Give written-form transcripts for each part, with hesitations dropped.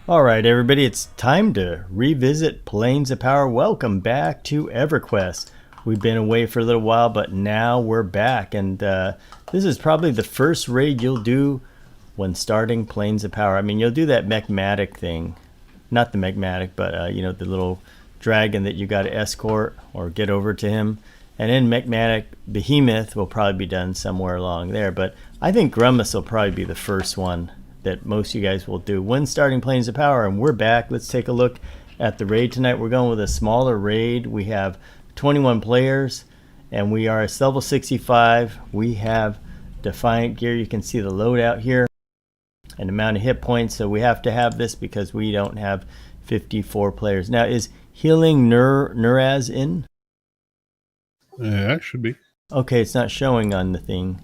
All right, everybody, it's time to revisit Planes of Power. Welcome back to EverQuest. We've been away for a little while, but now we're back, and this is probably the first raid you'll do when starting Planes of Power. I mean, you'll do that Mechmatic thing. Not the Mechmatic, but, you know, the little dragon that you got to escort or get over to him. And then Mechmatic Behemoth will probably be done somewhere along there, but I think Grummus will probably be the first one that most of you guys will do when starting Planes of Power. And we're back. Let's take a look at the raid tonight. We're going with a smaller raid. We have 21 players, and we are at level 65. We have Defiant gear. You can see the loadout here and amount of hit points. So we have to have this because we don't have 54 players. Now, is Healing Nuraz in? Yeah, it should be. Okay, it's not showing on the thing.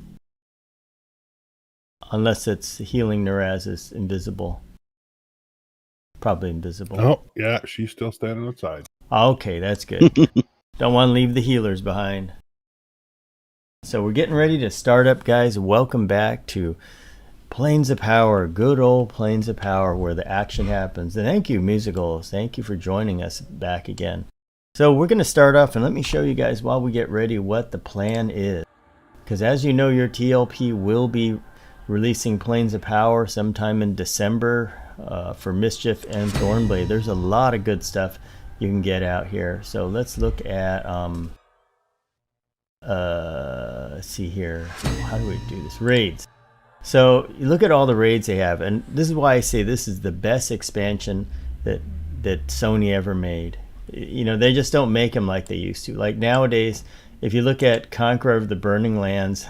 Unless it's Healing Nuraz is invisible. Probably invisible. Oh, yeah, she's still standing outside. Okay, that's good. Don't want to leave the healers behind. So we're getting ready to start up, guys. Welcome back to Planes of Power. Good old Planes of Power where the action happens. And thank you, Musicals. Thank you for joining us back again. So we're going to start off, and let me show you guys while we get ready what the plan is. Because as you know, your TLP will be releasing Planes of Power sometime in December for Mischief and Thornblade. There's a lot of good stuff you can get out here. So let's look at, let's see here. How do we do this? Raids. So you look at all the raids they have, and this is why I say this is the best expansion that Sony ever made. You know, they just don't make them like they used to. Like nowadays, if you look at Conqueror of the Burning Lands,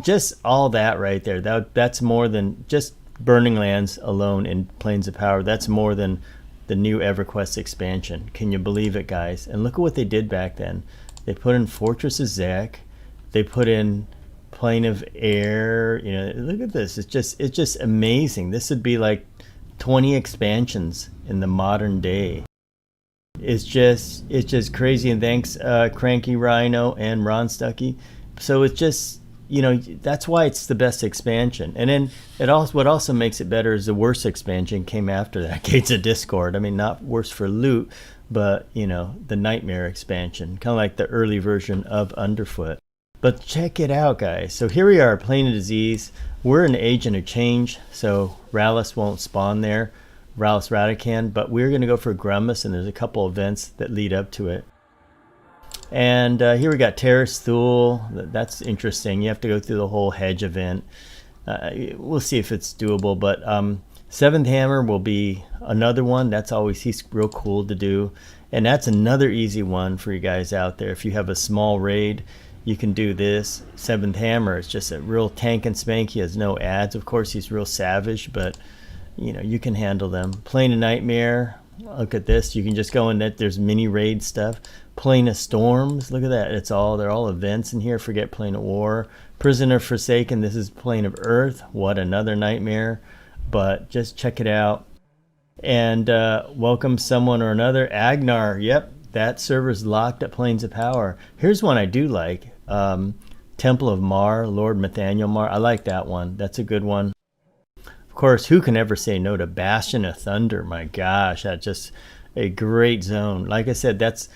just all that right there, that's more than just Burning Lands alone in Planes of Power. That's more than the new EverQuest expansion. Can you believe it, guys? And look at what they did back then. They put in Fortress of Zek. They put in Plane of Air. You know, look at this. It's just amazing. This would be like 20 expansions in the modern day. It's just crazy. And thanks, Cranky Rhino and Ron Stuckey. So it's just, you know, that's why it's the best expansion. And then what also makes it better is the worst expansion came after that, Gates of Discord. I mean, not worse for loot, but, you know, the Nightmare expansion, kind of like the early version of Underfoot. But check it out, guys. So here we are, Plane of Disease. We're an Agent of Change, so Rallus won't spawn there, Rallus Radican, but we're going to go for Grummus, and there's a couple events that lead up to it. And here we got Terrace Thule. That's interesting. You have to go through the whole hedge event. We'll see if it's doable. But Seventh Hammer will be another one. He's real cool to do. And that's another easy one for you guys out there. If you have a small raid, you can do this. Seventh Hammer is just a real tank and spank. He has no ads. Of course, he's real savage, but you know, you can handle them. Plane of Nightmare. Look at this. You can just go in that. There's mini raid stuff. Plane of Storms. Look at that. They're all events in here. Forget Plane of War. Prisoner Forsaken. This is Plane of Earth. What another nightmare. But just check it out. And Welcome Someone or Another. Agnar. Yep. That server's locked at Planes of Power. Here's one I do like. Temple of Mar. Lord Nathaniel Mar. I like that one. That's a good one. Of course, who can ever say no to Bastion of Thunder? My gosh, that's just a great zone. Like I said, that's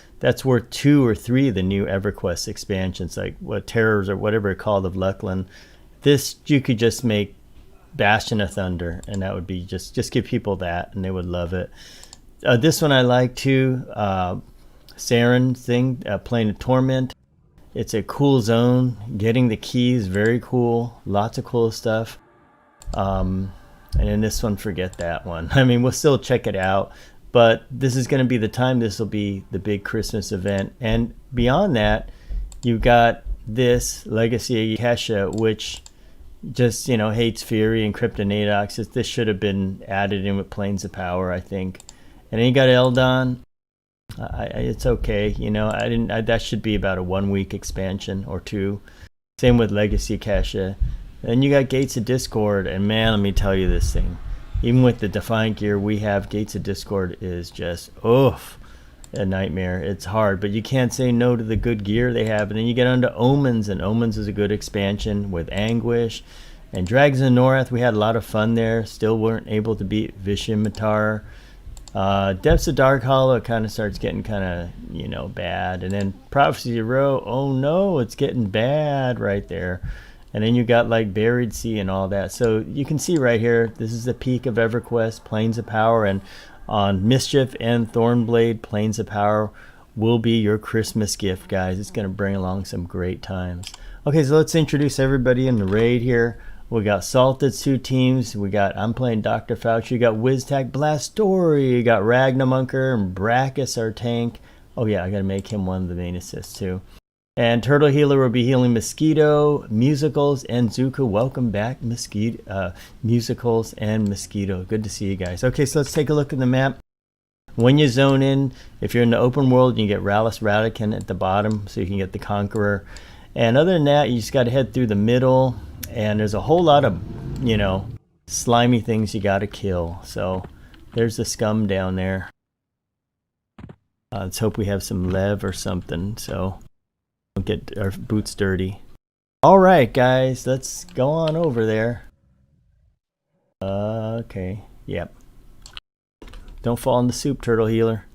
worth 2 or 3 of the new EverQuest expansions, like what Terrors or whatever it's called of Luckland. This, you could just make Bastion of Thunder, and that would be just give people that, and they would love it. This one I like too. Saren thing, Plane of Torment. It's a cool zone. Getting the keys, very cool. Lots of cool stuff. And in this one, forget that one. I mean, we'll still check it out, but this is going to be the time. This will be the big Christmas event. And beyond that, you've got this Legacy of Kesha, which just, you know, hates Fury and Kryptonadox. This should have been added in with Planes of Power, I think. And then you got Eldon. It's okay. You know, that should be about a 1-week expansion or 2. Same with Legacy of Kesha. Then you got Gates of Discord, and man, let me tell you this thing. Even with the Defiant gear we have, Gates of Discord is just, a nightmare. It's hard, but you can't say no to the good gear they have. And then you get onto Omens, and Omens is a good expansion with Anguish. And Dragons of Norath, we had a lot of fun there. Still weren't able to beat Vishimitar. Depths of Dark Hollow, it kind of starts getting kind of, you know, bad. And then Prophecy Row, oh no, it's getting bad right there. And then you got like Buried Sea and all that. So you can see right here, this is the peak of EverQuest, Plains of Power. And on Mischief and Thornblade, Plains of Power will be your Christmas gift, guys. It's going to bring along some great times. Okay, so let's introduce everybody in the raid here. We got Salted 2 teams. We got, I'm playing Dr. Fauci. You got Wiztac Blastory. You got Ragnamunker and Brachus, our tank. Oh yeah, I got to make him one of the main assists too. And Turtle Healer will be healing Mosquito, Musicals, and Zuko. Welcome back, Mosquito, Musicals, and Mosquito. Good to see you guys. Okay, so let's take a look at the map. When you zone in, if you're in the open world, you get Rallus Radican at the bottom, so you can get the Conqueror. And other than that, you just got to head through the middle. And there's a whole lot of, you know, slimy things you got to kill. So there's the scum down there. Let's hope we have some lev or something, so don't get our boots dirty. All right, guys, let's go on over there. Okay, yep. Don't fall in the soup, Turtle Healer.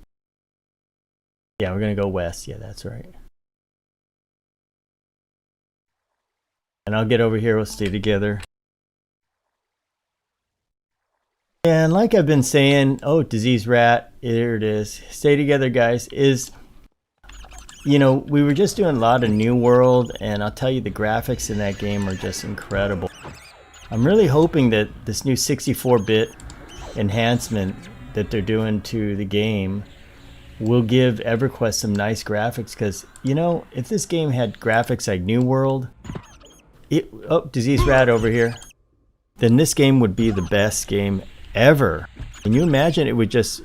Yeah, we're going to go west. Yeah, that's right. And I'll get over here, we'll stay together. And like I've been saying, oh, Disease Rat, here it is. Stay together, guys, is, you know, we were just doing a lot of New World, and I'll tell you, the graphics in that game are just incredible. I'm really hoping that this new 64-bit enhancement that they're doing to the game will give EverQuest some nice graphics, because, you know, if this game had graphics like New World, oh, Disease Rat over here, then this game would be the best game ever. Can you imagine? It would just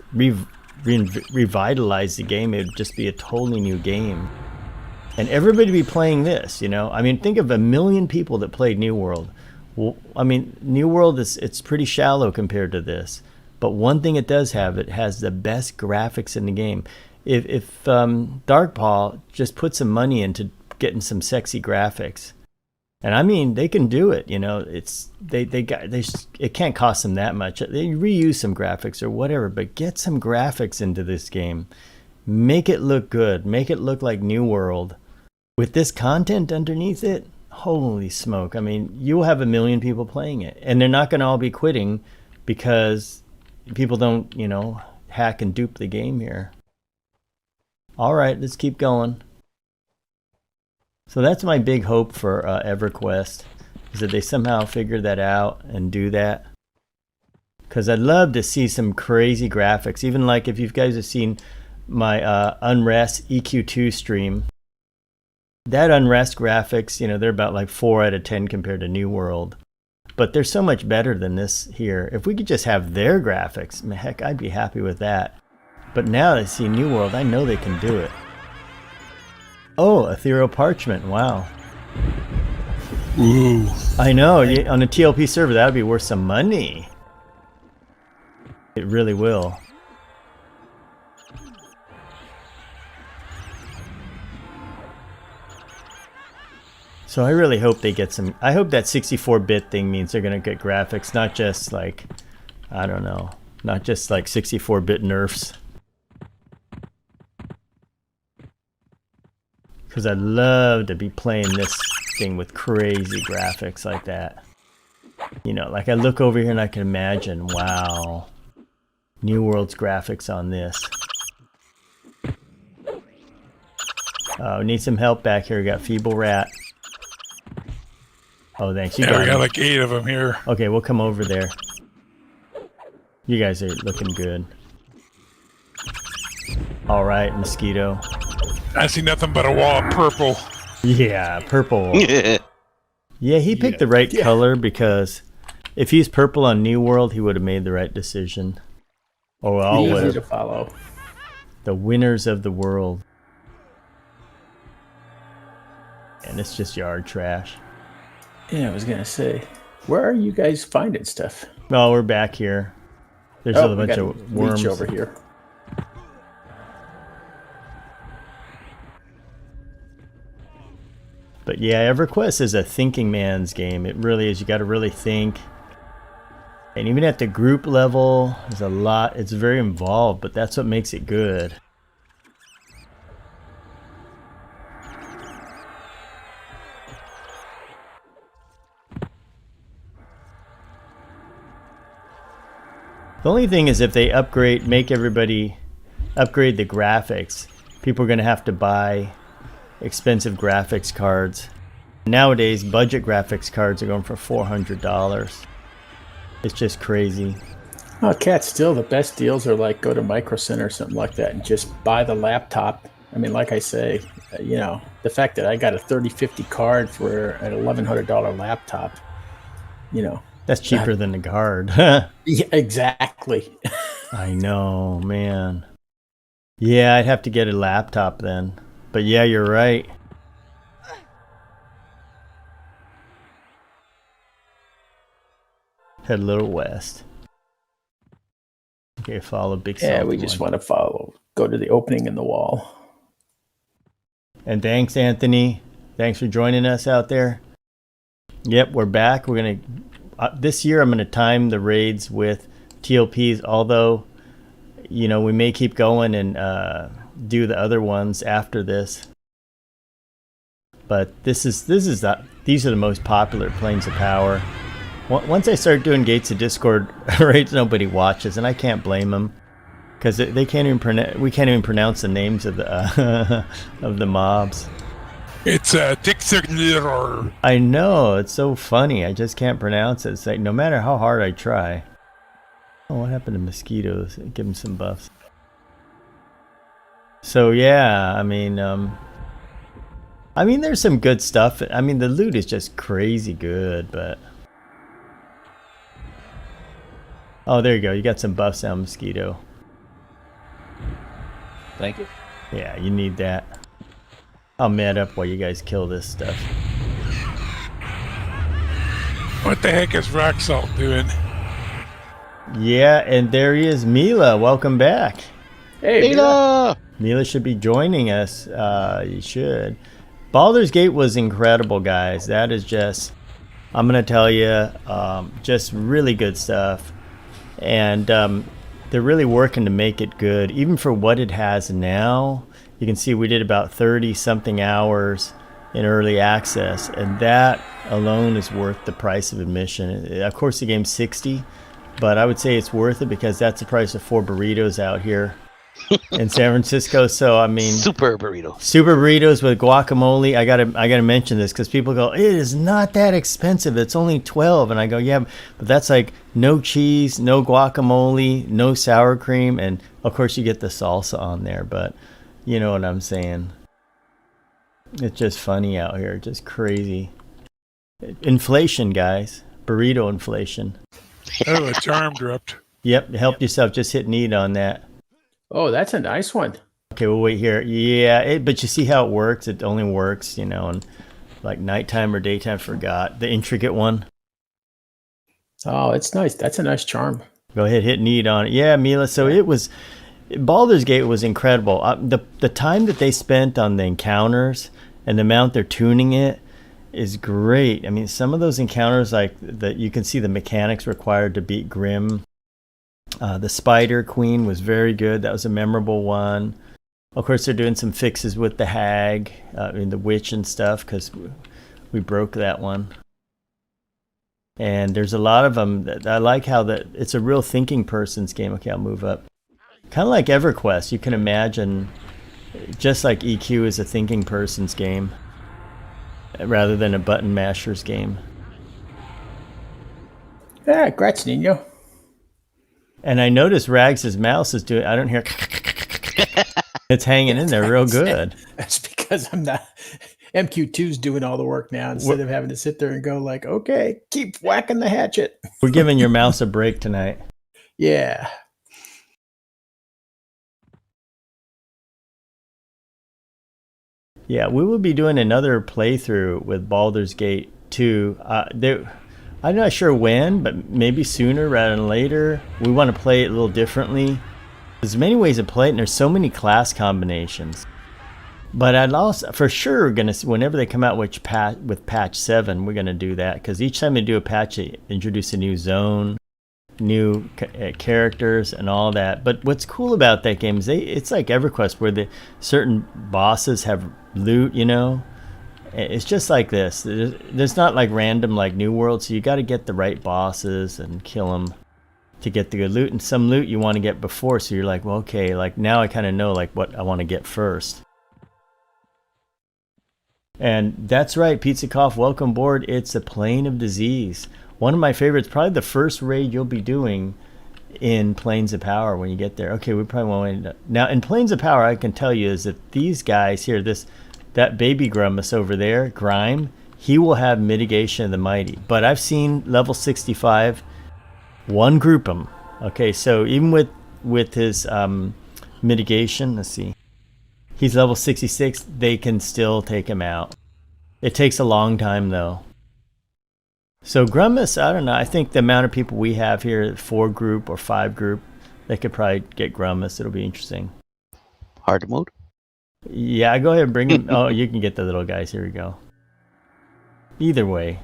revitalize the game. It would just be a totally new game. And everybody would be playing this, you know? I mean, think of 1 million people that played New World. Well, I mean, New World, it's pretty shallow compared to this. But one thing it does have, it has the best graphics in the game. If Darkpaw just put some money into getting some sexy graphics, and I mean, they can do it, you know, it can't cost them that much. They reuse some graphics or whatever, but get some graphics into this game. Make it look good. Make it look like New World. With this content underneath it, holy smoke. I mean, you'll have 1 million people playing it, and they're not going to all be quitting because people don't, you know, hack and dupe the game here. All right, let's keep going. So that's my big hope for EverQuest, is that they somehow figure that out and do that. Because I'd love to see some crazy graphics. Even like if you guys have seen my Unrest EQ2 stream, that Unrest graphics, you know, they're about like 4 out of 10 compared to New World. But they're so much better than this here. If we could just have their graphics, heck, I'd be happy with that. But now that I see New World, I know they can do it. Oh, Ethereal Parchment, wow. Ooh. I know, on a TLP server, that would be worth some money. It really will. So I really hope they get some, I hope that 64-bit thing means they're going to get graphics, not just like, I don't know, not just like 64-bit nerfs. Because I'd love to be playing this thing with crazy graphics like that. You know, like I look over here and I can imagine, wow, New World's graphics on this. Oh, need some help back here. We got Feeble Rat. Oh, thanks. You Yeah, we got like 8 of them here. Okay, we'll come over there. You guys are looking good. All right, Mosquito. I see nothing but a wall of purple. Yeah, purple. Yeah, he picked the right color, because if he's purple on New World, he would have made the right decision. Oh, well, Easy to follow. The winners of the world. And it's just yard trash. Yeah, I was gonna say, where are you guys finding stuff? Oh, we're back here. There's a bunch of worms over here. But yeah, EverQuest is a thinking man's game. It really is. You got to really think. And even at the group level, there's a lot. It's very involved, but that's what makes it good. The only thing is if they upgrade, make everybody upgrade the graphics, people are going to have to buy expensive graphics cards. Nowadays, budget graphics cards are going for $400. It's just crazy. Oh, Cat, still the best deals are like go to Micro Center or something like that and just buy the laptop. I mean, like I say, you know, the fact that I got a 3050 card for an $1,100 laptop, you know. That's cheaper than the card. Yeah, exactly. I know, man. Yeah, I'd have to get a laptop then. But yeah, you're right. Head a little west. Okay, follow Big Yeah, Salt we just One. want to follow. Go to the opening in the wall. And thanks, Anthony. Thanks for joining us out there. Yep, we're back. We're going to... this year, I'm going to time the raids with TLPs, although, you know, we may keep going and do the other ones after this. But these are the most popular Planes of Power. Once I start doing Gates of Discord raids, nobody watches, and I can't blame them because they can't even we can't even pronounce the names of the of the mobs. It's a Dixignator. I know, it's so funny. I just can't pronounce it. It's like no matter how hard I try. Oh, what happened to mosquitoes? Give them some buffs. So yeah, I mean, there's some good stuff. I mean, the loot is just crazy good, but oh, there you go. You got some buffs on mosquito. Thank you. Yeah, you need that. I'll mat up while you guys kill this stuff. What the heck is rock salt doing? Yeah, and there he is, Mila. Welcome back. Hey, Mila! Mila should be joining us. You should. Baldur's Gate was incredible, guys. That is just, I'm going to tell you, just really good stuff. And they're really working to make it good. Even for what it has now, you can see we did about 30-something hours in early access. And that alone is worth the price of admission. Of course, the game's $60, but I would say it's worth it because that's the price of 4 burritos out here in San Francisco. So I mean, Super burrito. super burritos with guacamole. I gotta mention this because people go, it is not that expensive. It's only $12, and I go, yeah, but that's like no cheese, no guacamole, no sour cream, and of course you get the salsa on there. But you know what I'm saying? It's just funny out here, just crazy. Inflation, guys. Burrito inflation. Oh, a charm dropped. Yep, help yourself. Just hit need on that. Oh, that's a nice one. Okay, we'll wait here. Yeah, but you see how it works? It only works, you know, in like nighttime or daytime. Forgot the intricate one. Oh, it's nice. That's a nice charm. Go ahead, hit need on it. Yeah, Mila. So it was, Baldur's Gate was incredible. The time that they spent on the encounters and the amount they're tuning it is great. I mean, some of those encounters, like that, you can see the mechanics required to beat Grimm. The Spider Queen was very good. That was a memorable one. Of course, they're doing some fixes with the Hag, and the Witch and stuff, because we broke that one. And there's a lot of them. I like how it's a real thinking person's game. Okay, I'll move up. Kind of like EverQuest. You can imagine, just like EQ is a thinking person's game, rather than a button masher's game. Yeah, grats, Nino. And I noticed Rags' mouse is doing, I don't hear, it's hanging in there real good. That's because I'm not, MQ2's doing all the work now instead of having to sit there and go like, okay, keep whacking the hatchet. We're giving your mouse a break tonight. Yeah. Yeah, we will be doing another playthrough with Baldur's Gate 2. I'm not sure when, but maybe sooner rather than later. We want to play it a little differently. There's many ways to play it, and there's so many class combinations. But I'd also, for sure, gonna whenever they come out with patch 7, we're gonna do that, because each time they do a patch, they introduce a new zone, new characters, and all that. But what's cool about that game is it's like EverQuest, where the certain bosses have loot. You know, it's just like this. There's not like random like New World, so you got to get the right bosses and kill them to get the good loot. And some loot you want to get before, so you're like, well, okay, like now I kind of know like what I want to get first. And that's right, Pizza Cough, welcome aboard. It's a Plane of Disease. One of my favorites, probably the first raid you'll be doing in Planes of Power when you get there. Okay, we probably won't end up. Now, in Planes of Power, I can tell you is that these guys here, that baby Grummus over there, Grime, he will have Mitigation of the Mighty. But I've seen level 65, one group him. Okay, so even with his mitigation, let's see. He's level 66. They can still take him out. It takes a long time, though. So Grummus, I don't know. I think the amount of people we have here, 4 group or 5 group, they could probably get Grummus. It'll be interesting. Hard mode? Yeah, go ahead and bring him. Oh, you can get the little guys. Here we go. Either way,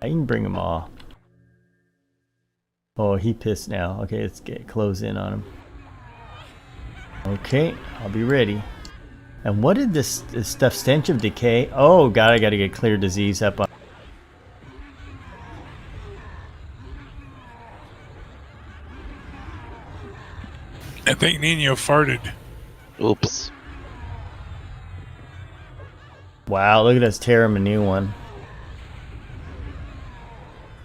I can bring them all. Oh, he pissed now. Okay, let's close in on him. Okay, I'll be ready. And what did this stuff, Stench of Decay? Oh god, I gotta get Clear Disease up on. I think Nino farted. Oops. Wow, look at us tear him a new one.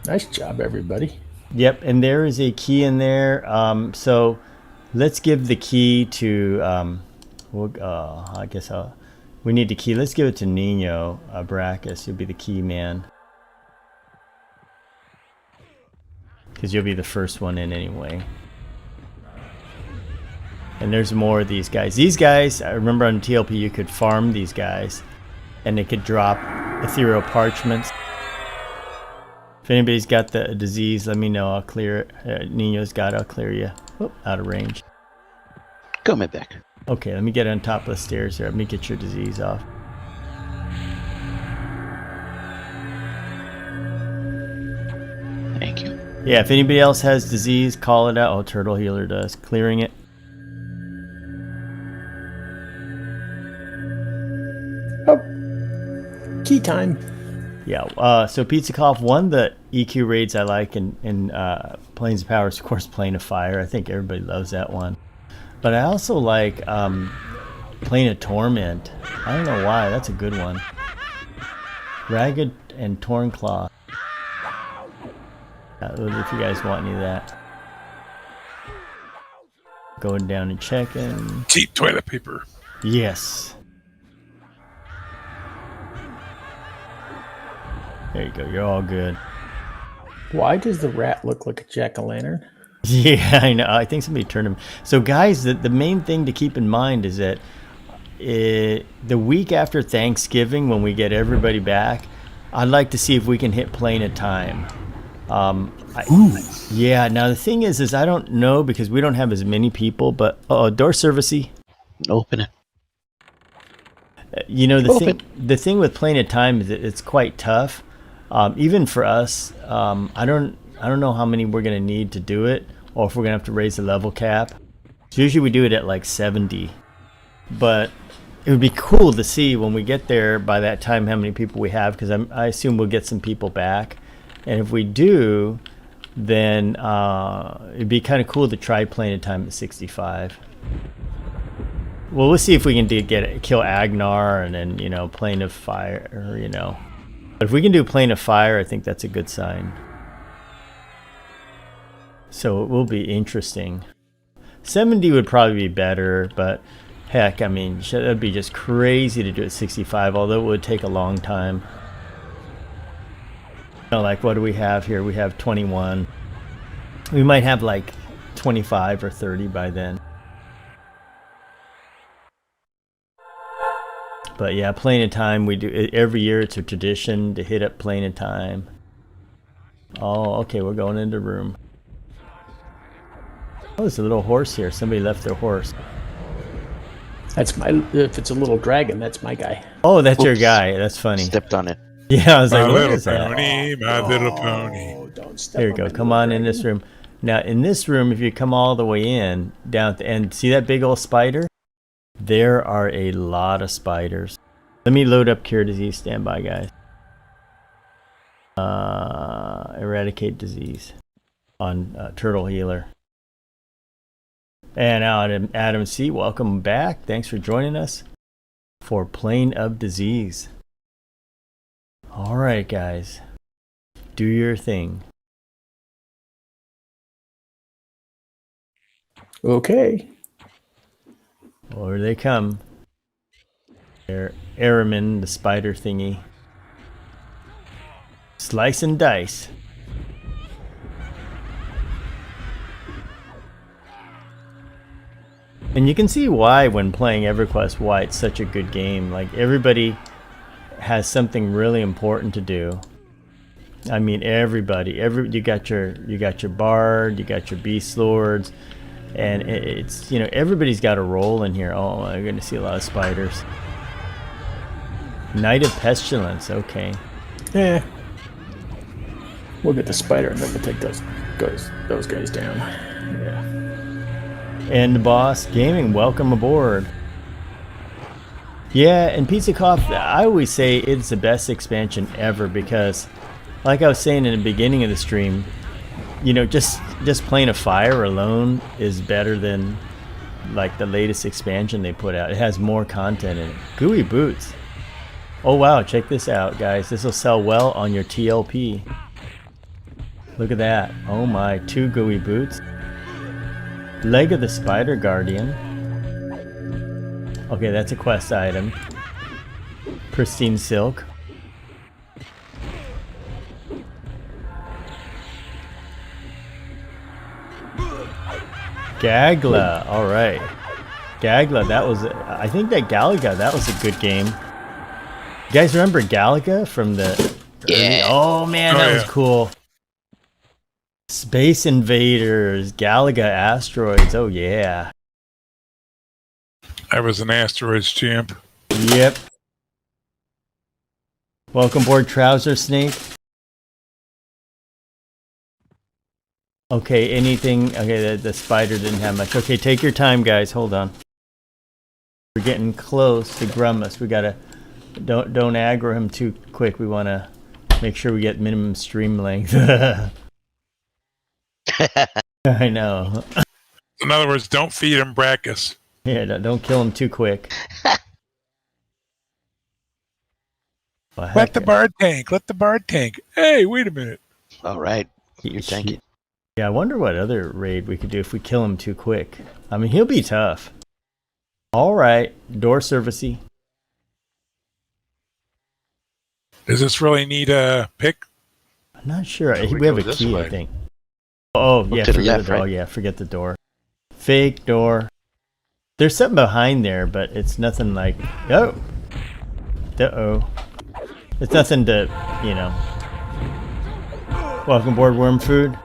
Nice job, everybody. Yep, and there is a key in there. So let's give the key to I guess we need the key. Let's give it to Nino Brackus. You'll be the key man, because you'll be the first one in anyway. And there's more of these guys. These guys, I remember on TLP you could farm these guys and they could drop ethereal parchments. If anybody's got the disease, let me know. I'll clear it. Nino's got it. I'll clear you. Whoop, out of range. Coming back. Okay, let me get on top of the stairs here. Let me get your disease off. Thank you. Yeah, if anybody else has disease, call it out. Oh, Turtle Healer does. Clearing it. Oh, key time. Yeah, so Pizza Cough, one of the EQ raids I like in Planes of Power is, of course, Plane of Fire. I think everybody loves that one. But I also like Plane of Torment. I don't know why. That's a good one. Ragged and Torn Claw. If you guys want any of that. Going down and checking. Cheap toilet paper. Yes. There you go. You're all good. Why does the rat look like a jack-o'-lantern? Yeah, I know. I think somebody turned him. So, guys, the main thing to keep in mind is that the week after Thanksgiving, when we get everybody back, I'd like to see if we can hit Plane of Time. Yeah. Now the thing is I don't know, because we don't have as many people. But door servicey. Open it. You know, the thing with Plane of Time is that it's quite tough. Even for us, I don't know how many we're gonna need to do it, or if we're gonna have to raise the level cap. So usually we do it at like 70, but it would be cool to see when we get there by that time how many people we have, because I assume we'll get some people back, and if we do, then it'd be kind of cool to try Plane of Time at 65. Well, we'll see if we can kill Agnar and then Plane of Fire, But if we can do Plane of Fire, I think that's a good sign. So it will be interesting. 70 would probably be better, but heck, I mean, that'd be just crazy to do it 65, although it would take a long time. Like, what do we have here? We have 21. We might have like 25 or 30 by then. But yeah, Plane of Time, we do every year. It's a tradition to hit up Plane of Time. Oh, okay, we're going into room. Oh, there's a little horse here. Somebody left their horse. That's my. If it's a little dragon, that's my guy. Oh, that's your Oops. guy. That's funny. Stepped on it. Yeah, I was My like, what little is that? pony, my little pony. Oh, don't step Here you on go. my Come little on in dragon. this room. Now, in this room, if you come all the way in, down at the end, see that big old spider? There are a lot of spiders. Let me load up Cure Disease. Stand by, guys. Eradicate disease on Turtle Healer. And Adam C., welcome back. Thanks for joining us for Plane of Disease. All right, guys. Do your thing. Okay. Or they come. They're Aramin, the spider thingy. Slice and dice. And you can see why when playing EverQuest, why it's such a good game. Like everybody has something really important to do. I mean everybody. You got your bard, you got your beast lords. And it's, you know, everybody's got a role in here. Oh, I'm going to see a lot of spiders. Knight of Pestilence, okay. Yeah. We'll get the spider and then we'll take those guys down. Yeah. And Boss Gaming, welcome aboard. Yeah, and Pizza Coffee, I always say it's the best expansion ever because, like I was saying in the beginning of the stream, you know, just playing a fire alone is better than like the latest expansion they put out. It has more content in it. Gooey boots. Oh wow, check this out, guys. This will sell well on your TLP. Look at that. Oh my, 2 gooey boots. Leg of the Spider Guardian. Okay, that's a quest item. Pristine silk. Gagla, all right. Gagla, that was, I think that Galaga, that was a good game. You guys remember Galaga from the Yeah. Oh man, Oh, that was yeah. cool. Space Invaders, Galaga Asteroids, oh yeah. I was an asteroids champ. Yep. Welcome aboard, Trouser Snake. Okay, anything? Okay, the spider didn't have much. Okay, take your time, guys. Hold on. We're getting close to Grummus. We gotta don't aggro him too quick. We want to make sure we get minimum stream length. I know. In other words, don't feed him Brachus. Yeah, don't kill him too quick. Well, Let heck, the bard tank. Let the bard tank. Hey, wait a minute. All right. You're tanking. Yeah, I wonder what other raid we could do if we kill him too quick. I mean, he'll be tough. All right, door servicey. Does this really need a pick? I'm not sure. So We have a go this key, I way. think. Oh, yeah, to the forget left, the door. right? Yeah, forget the door. Fake door. There's something behind there, but it's nothing like... Oh! Uh-oh. It's nothing to, you know... Welcome aboard, Worm Food.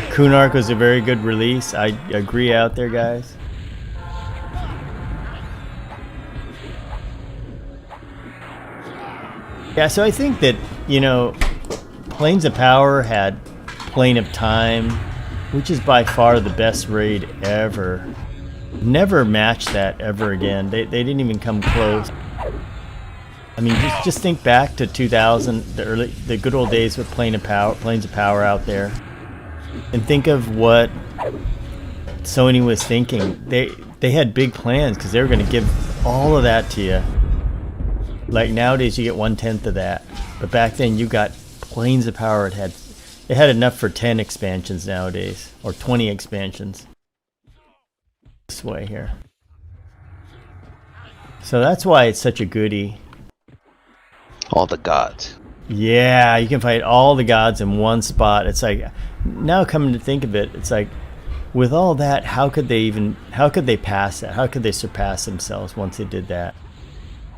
Kunark was a very good release. I agree out there, guys. Yeah, so I think that, you know, Planes of Power had Plane of Time, which is by far the best raid ever. Never matched that ever again. They didn't even come close. I mean, just think back to 2000, the good old days with Planes of Power out there, and think of what Sony was thinking. They had big plans because they were going to give all of that to you. Like nowadays, you get 1/10 of that, but back then you got Planes of Power. It had enough for 10 expansions nowadays, or 20 expansions. This way here. So that's why it's such a goodie. All the gods. Yeah, you can fight all the gods in one spot. It's like, now coming to think of it, it's like, with all that, how could they pass that? How could they surpass themselves once they did that?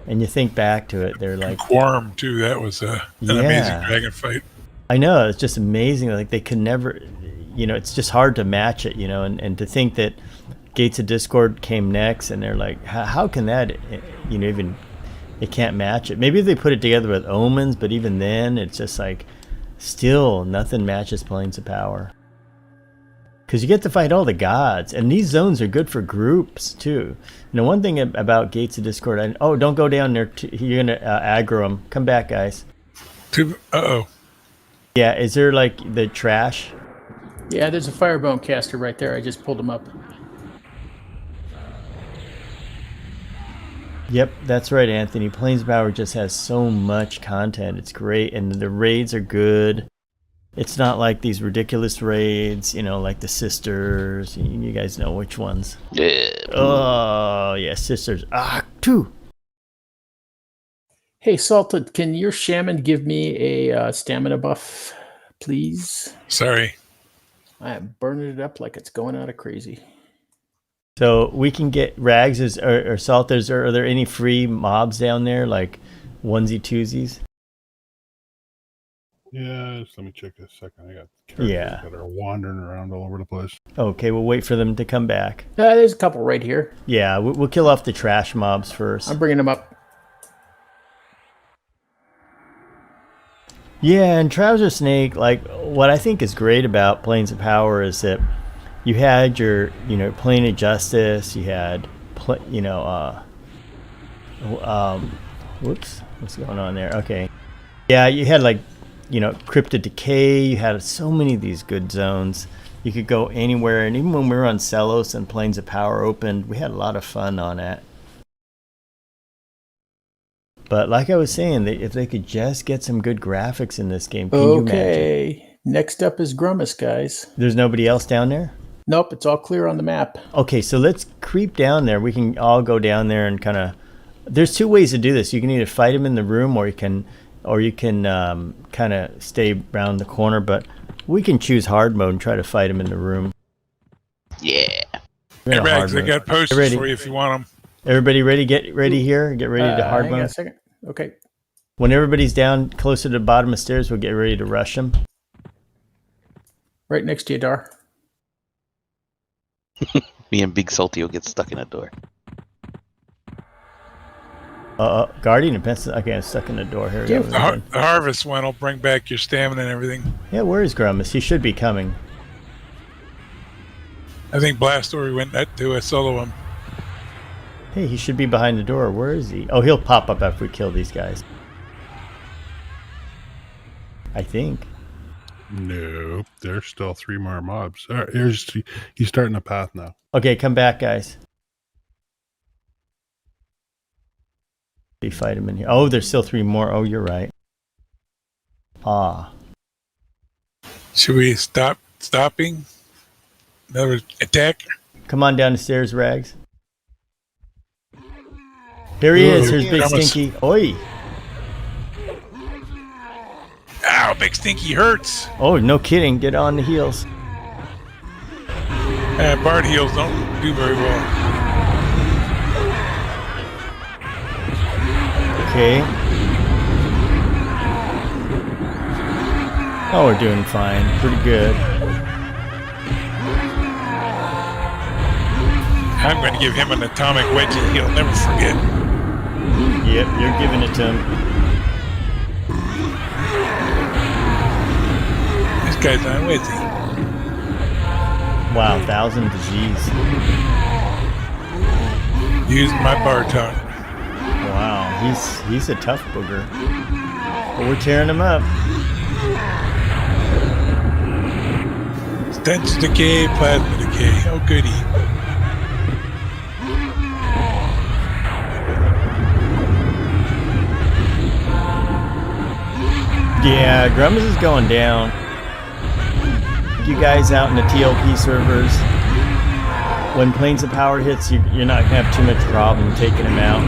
And you think back to it, they're like, Quorum, too. That was an amazing dragon fight. I know, it's just amazing. Like, they could never, you know, it's just hard to match it, you know, and to think that Gates of Discord came next, and they're like, how can that, even, it can't match it. Maybe they put it together with Omens, but even then, it's just like, still, nothing matches Planes of Power. Because you get to fight all the gods, and these zones are good for groups, too. One thing about Gates of Discord, don't go down there, you're going to aggro them. Come back, guys. Uh-oh. Yeah, is there, like, the trash? Yeah, there's a Firebone caster right there. I just pulled him up. Yep, that's right, Anthony. Planes of Power just has so much content. It's great, and the raids are good. It's not like these ridiculous raids, like the Sisters. You guys know which ones. Yeah. Oh, yeah, Sisters. 2. Hey, Salted, can your shaman give me a stamina buff, please? Sorry. I am burning it up like it's going out of crazy. So we can get Rags or Salters. Are there any free mobs down there, like onesie twosies? Yeah, just let me check a second. I got characters that are wandering around all over the place. Okay, we'll wait for them to come back. There's a couple right here. Yeah, we'll kill off the trash mobs first. I'm bringing them up. Yeah, and Trouser Snake, like, what I think is great about Planes of Power is that you had your, Plane of Justice, you had, whoops, what's going on there? Okay. Yeah, you had, like, Crypt of Decay, you had so many of these good zones. You could go anywhere, and even when we were on Celos and Planes of Power opened, we had a lot of fun on that. But like I was saying, if they could just get some good graphics in this game, can you imagine? Okay, next up is Grummus, guys. There's nobody else down there? Nope, it's all clear on the map. Okay, so let's creep down there. We can all go down there and kind of... There's 2 ways to do this. You can either fight them in the room, or you can kind of stay around the corner. But we can choose hard mode and try to fight them in the room. Yeah. Hey, Rags, I got posters for you if you want them. Everybody ready? Get ready here. Get ready to hard hang on mode. a second. Okay. When everybody's down closer to the bottom of the stairs, we'll get ready to rush them. Right next to you, Dar. Me and Big Salty will get stuck in a door. Guardian and Pencil. Okay, I'm stuck in the door here. Yeah, The harvest one will bring back your stamina and everything. Yeah, where is Grummus? He should be coming. I think Blastory went to a solo him. Hey, he should be behind the door. Where is he? Oh, he'll pop up after we kill these guys. I think. No, there's still 3 more mobs. All right, he's starting a path now. Okay, come back, guys. You fight him in here. Oh, there's still 3 more. Oh, you're right. Should we stopping? Another attack? Come on down the stairs, Rags. Here he is. Here's Big Grummus. Stinky. Oi. Ow, Big Stinky hurts. Oh, no kidding. Get on the heels. Bard heals don't do very well. Okay. Oh, we're doing fine. Pretty good. I'm going to give him an atomic wedgie he'll never forget. Yep, you're giving it to him. This guy's on wedgie. Wow, 1,000 disease. Use my bar tongue. Wow, he's a tough booger. But we're tearing him up. Stench decay, plasma decay. Oh, goody. Yeah, Grummus is going down. You guys out in the TLP servers, when Planes of Power hits, you're not going to have too much problem taking him out.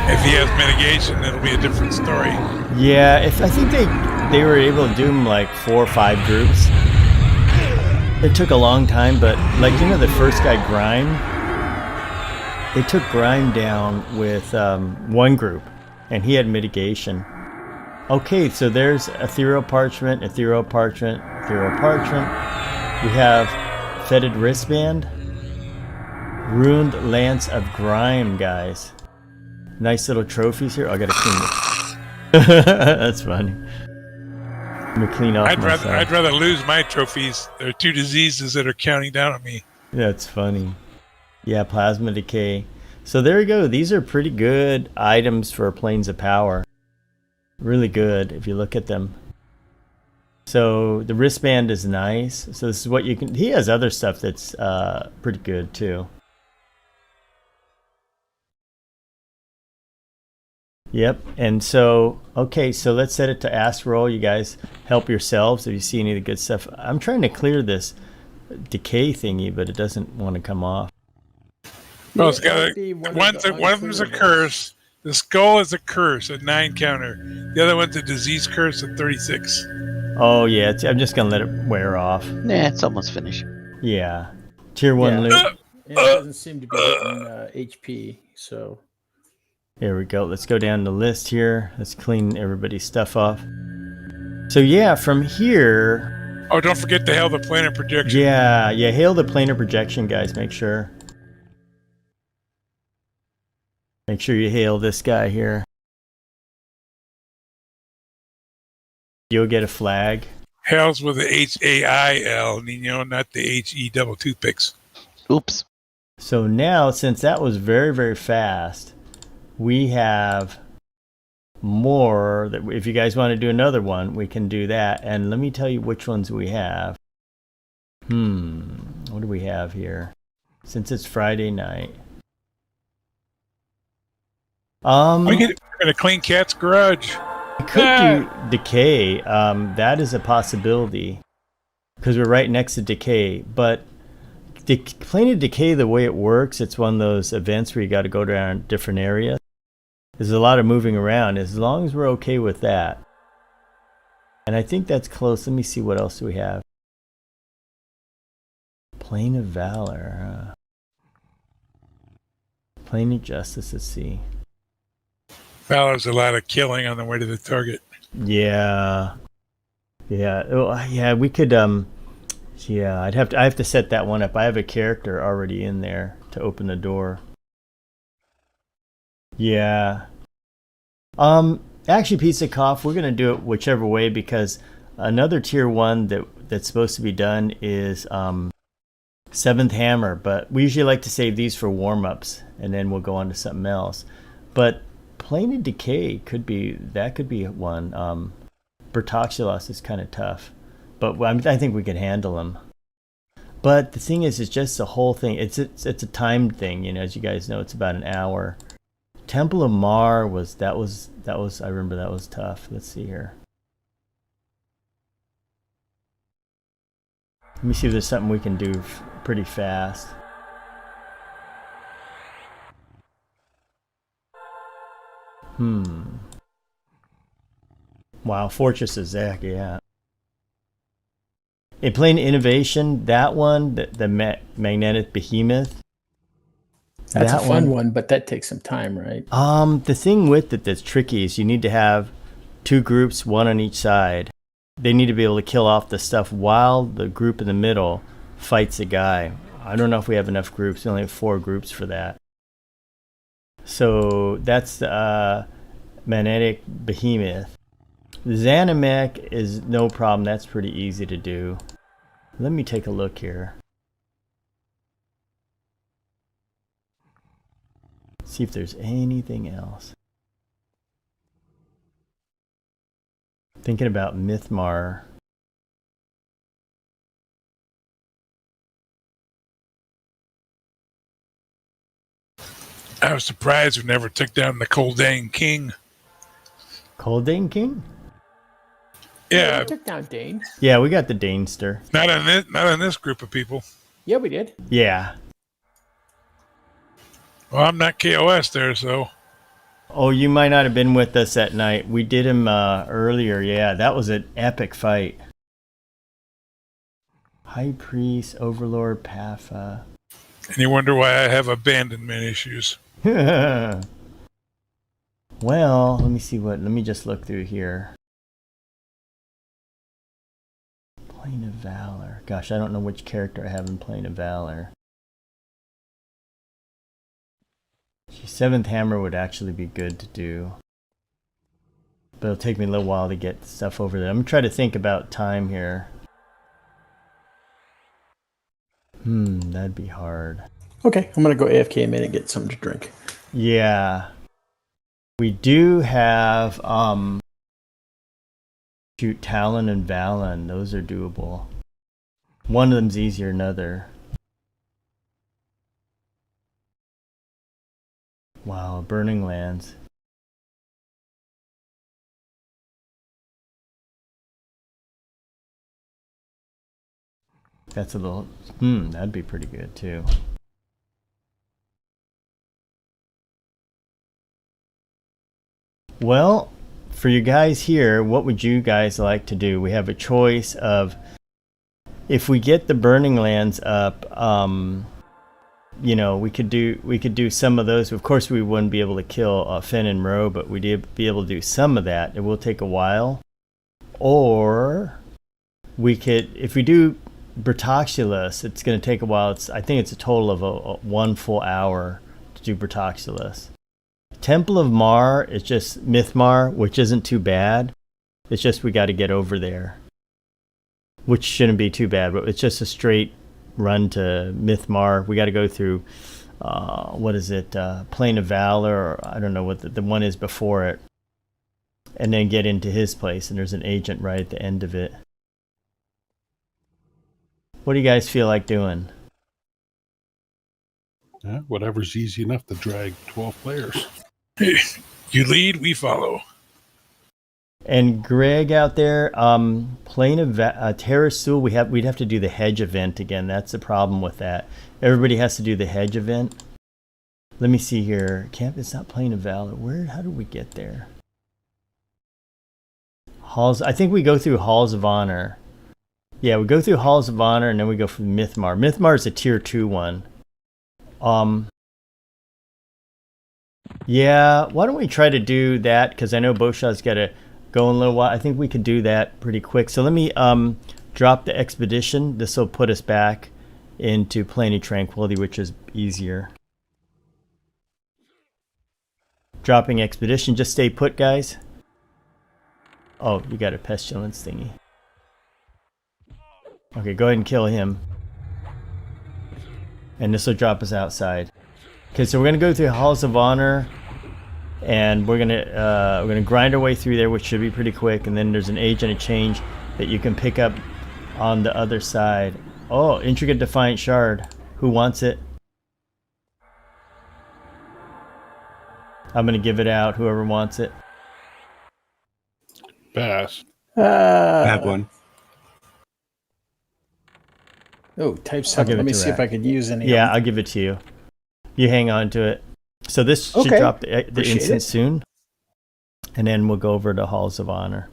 If he has mitigation, it'll be a different story. Yeah, I think they were able to do them like 4 or 5 groups. It took a long time, but like, the first guy, Grime, they took Grime down with 1 group, and he had mitigation. Okay, so there's ethereal parchment, ethereal parchment, ethereal parchment. We have fetid wristband, ruined lance of grime, guys. Nice little trophies here. Oh, I gotta clean this. That's funny. Let me clean off I'd myself. rather lose my trophies. There are 2 diseases that are counting down on me. That's funny. Yeah, plasma decay. So there you go. These are pretty good items for planes of power. Really good if you look at them. So the wristband is nice. So this is what you can. He has other stuff that's pretty good too. Yep. And so, okay, so let's set it to ask roll. You guys help yourselves if you see any of the good stuff. I'm trying to clear this decay thingy, but it doesn't want to come off. Well, it's got That'd be one of them is a unclearables. curse. The skull is a curse, a 9 counter. The other one's a disease curse at 36. Oh, yeah. I'm just going to let it wear off. Nah, it's almost finished. Yeah. Tier 1 Yeah. loot. And it doesn't seem to be hitting HP, so There we go. Let's go down the list here. Let's clean everybody's stuff off. So, yeah, from here. Oh, don't forget to hail the planar projection. Yeah, hail the planar projection, guys. Make sure. Make sure you hail this guy here. You'll get a flag. Hails with the H-A-I-L, Nino, not the H-E double toothpicks. Oops. So now, since that was very, very fast, we have more. That if you guys want to do another one, we can do that. And let me tell you which ones we have. What do we have here? Since it's Friday night. We're going to clean Cat's garage. We could do decay. That is a possibility because we're right next to decay. But plane of decay, the way it works, it's one of those events where you got to go down different areas. There's a lot of moving around. As long as we're okay with that, and I think that's close. Let me see what else do we have. Plane of valor, plane of justice. Let's see. Valor's a lot of killing on the way to the target. Yeah. Oh, yeah, we could yeah, I have to set that one up. I have a character already in there to open the door. Yeah. Actually, Pizza Cough, we're going to do it whichever way because another tier 1 that's supposed to be done is 7th Hammer, but we usually like to save these for warm-ups and then we'll go on to something else. But Plane of Decay could be one. Bertoxulos is kind of tough, but I think we can handle him. But the thing is, it's just the whole thing. It's a timed thing, as you guys know. It's about an hour. Temple of Mar was I remember that was tough. Let's see here. Let me see if there's something we can do pretty fast. Wow, Fortress of Zach, yeah. In Plane Innovation, that one, the Magnetic Behemoth. that's a fun one, but that takes some time, right? The thing with it that's tricky is you need to have 2 groups, 1 on each side. They need to be able to kill off the stuff while the group in the middle fights the guy. I don't know if we have enough groups. We only have 4 groups for that. So that's the Magnetic Behemoth. Xanamek is no problem. That's pretty easy to do. Let me take a look here. See if there's anything else. Thinking about Mythmar. I was surprised we never took down the Coldane King. Coldane King? Yeah, we took down Dane. Yeah, we got the Danester. not on this group of people. Yeah, we did. Yeah. Well, I'm not KOS there, so. Oh, you might not have been with us that night. We did him earlier. Yeah, that was an epic fight. High Priest, Overlord, Papha. And you wonder why I have abandonment issues. Well, let me see let me just look through here. Gosh, I don't know which character I have in Plane of Valor. Seventh Hammer would actually be good to do. But it'll take me a little while to get stuff over there. I'm going to try to think about time here. That'd be hard. Okay, I'm going to go AFK a minute and get something to drink. Yeah. We do have shoot, Talon and Valen. Those are doable. One of them's easier than another. Wow, Burning Lands. That's a little... that'd be pretty good, too. Well, for you guys here, what would you guys like to do? We have a choice of... If we get the Burning Lands up, you know, we could do some of those. Of course, we wouldn't be able to kill Finn and Ro, but we'd be able to do some of that. It will take a while. Or we could, if we do Bertoxulus, it's going to take a while. I think it's a total of a 1 full hour to do Bertoxulus. Temple of Mar is just Mythmar, which isn't too bad. It's just we got to get over there, which shouldn't be too bad, but it's just a straight run to Mythmar. We got to go through, what is it, Plane of Valor, or I don't know what the one is before it, and then get into his place, and there's an agent right at the end of it. What do you guys feel like doing? Yeah, whatever's easy enough to drag 12 players. You lead, we follow. And Greg out there, Plane of Terra Sul, we'd have to do the hedge event again. That's the problem with that. Everybody has to do the hedge event. Let me see here. It's not Plane of Valor. How do we get there? Halls. I think we go through Halls of Honor. Yeah, we go through Halls of Honor and then we go for Mythmar. Mythmar is a tier 2 one. Yeah, why don't we try to do that? Because I know Boshaw's got to go in a little while. I think we could do that pretty quick. So let me drop the expedition. This will put us back into Plane of Tranquility, which is easier. Dropping expedition. Just stay put, guys. Oh, you got a pestilence thingy. Okay, go ahead and kill him. And this will drop us outside. Okay, so we're gonna go through Halls of Honor, and we're gonna grind our way through there, which should be pretty quick. And then there's an agent of change that you can pick up on the other side. Oh, intricate defiant shard. Who wants it? I'm gonna give it out. Whoever wants it. Pass. I have one. Oh, type 7. Let me see if I could use any. Yeah, I'll give it to you. You hang on to it. So this should drop the instance soon. And then we'll go over to Halls of Honor.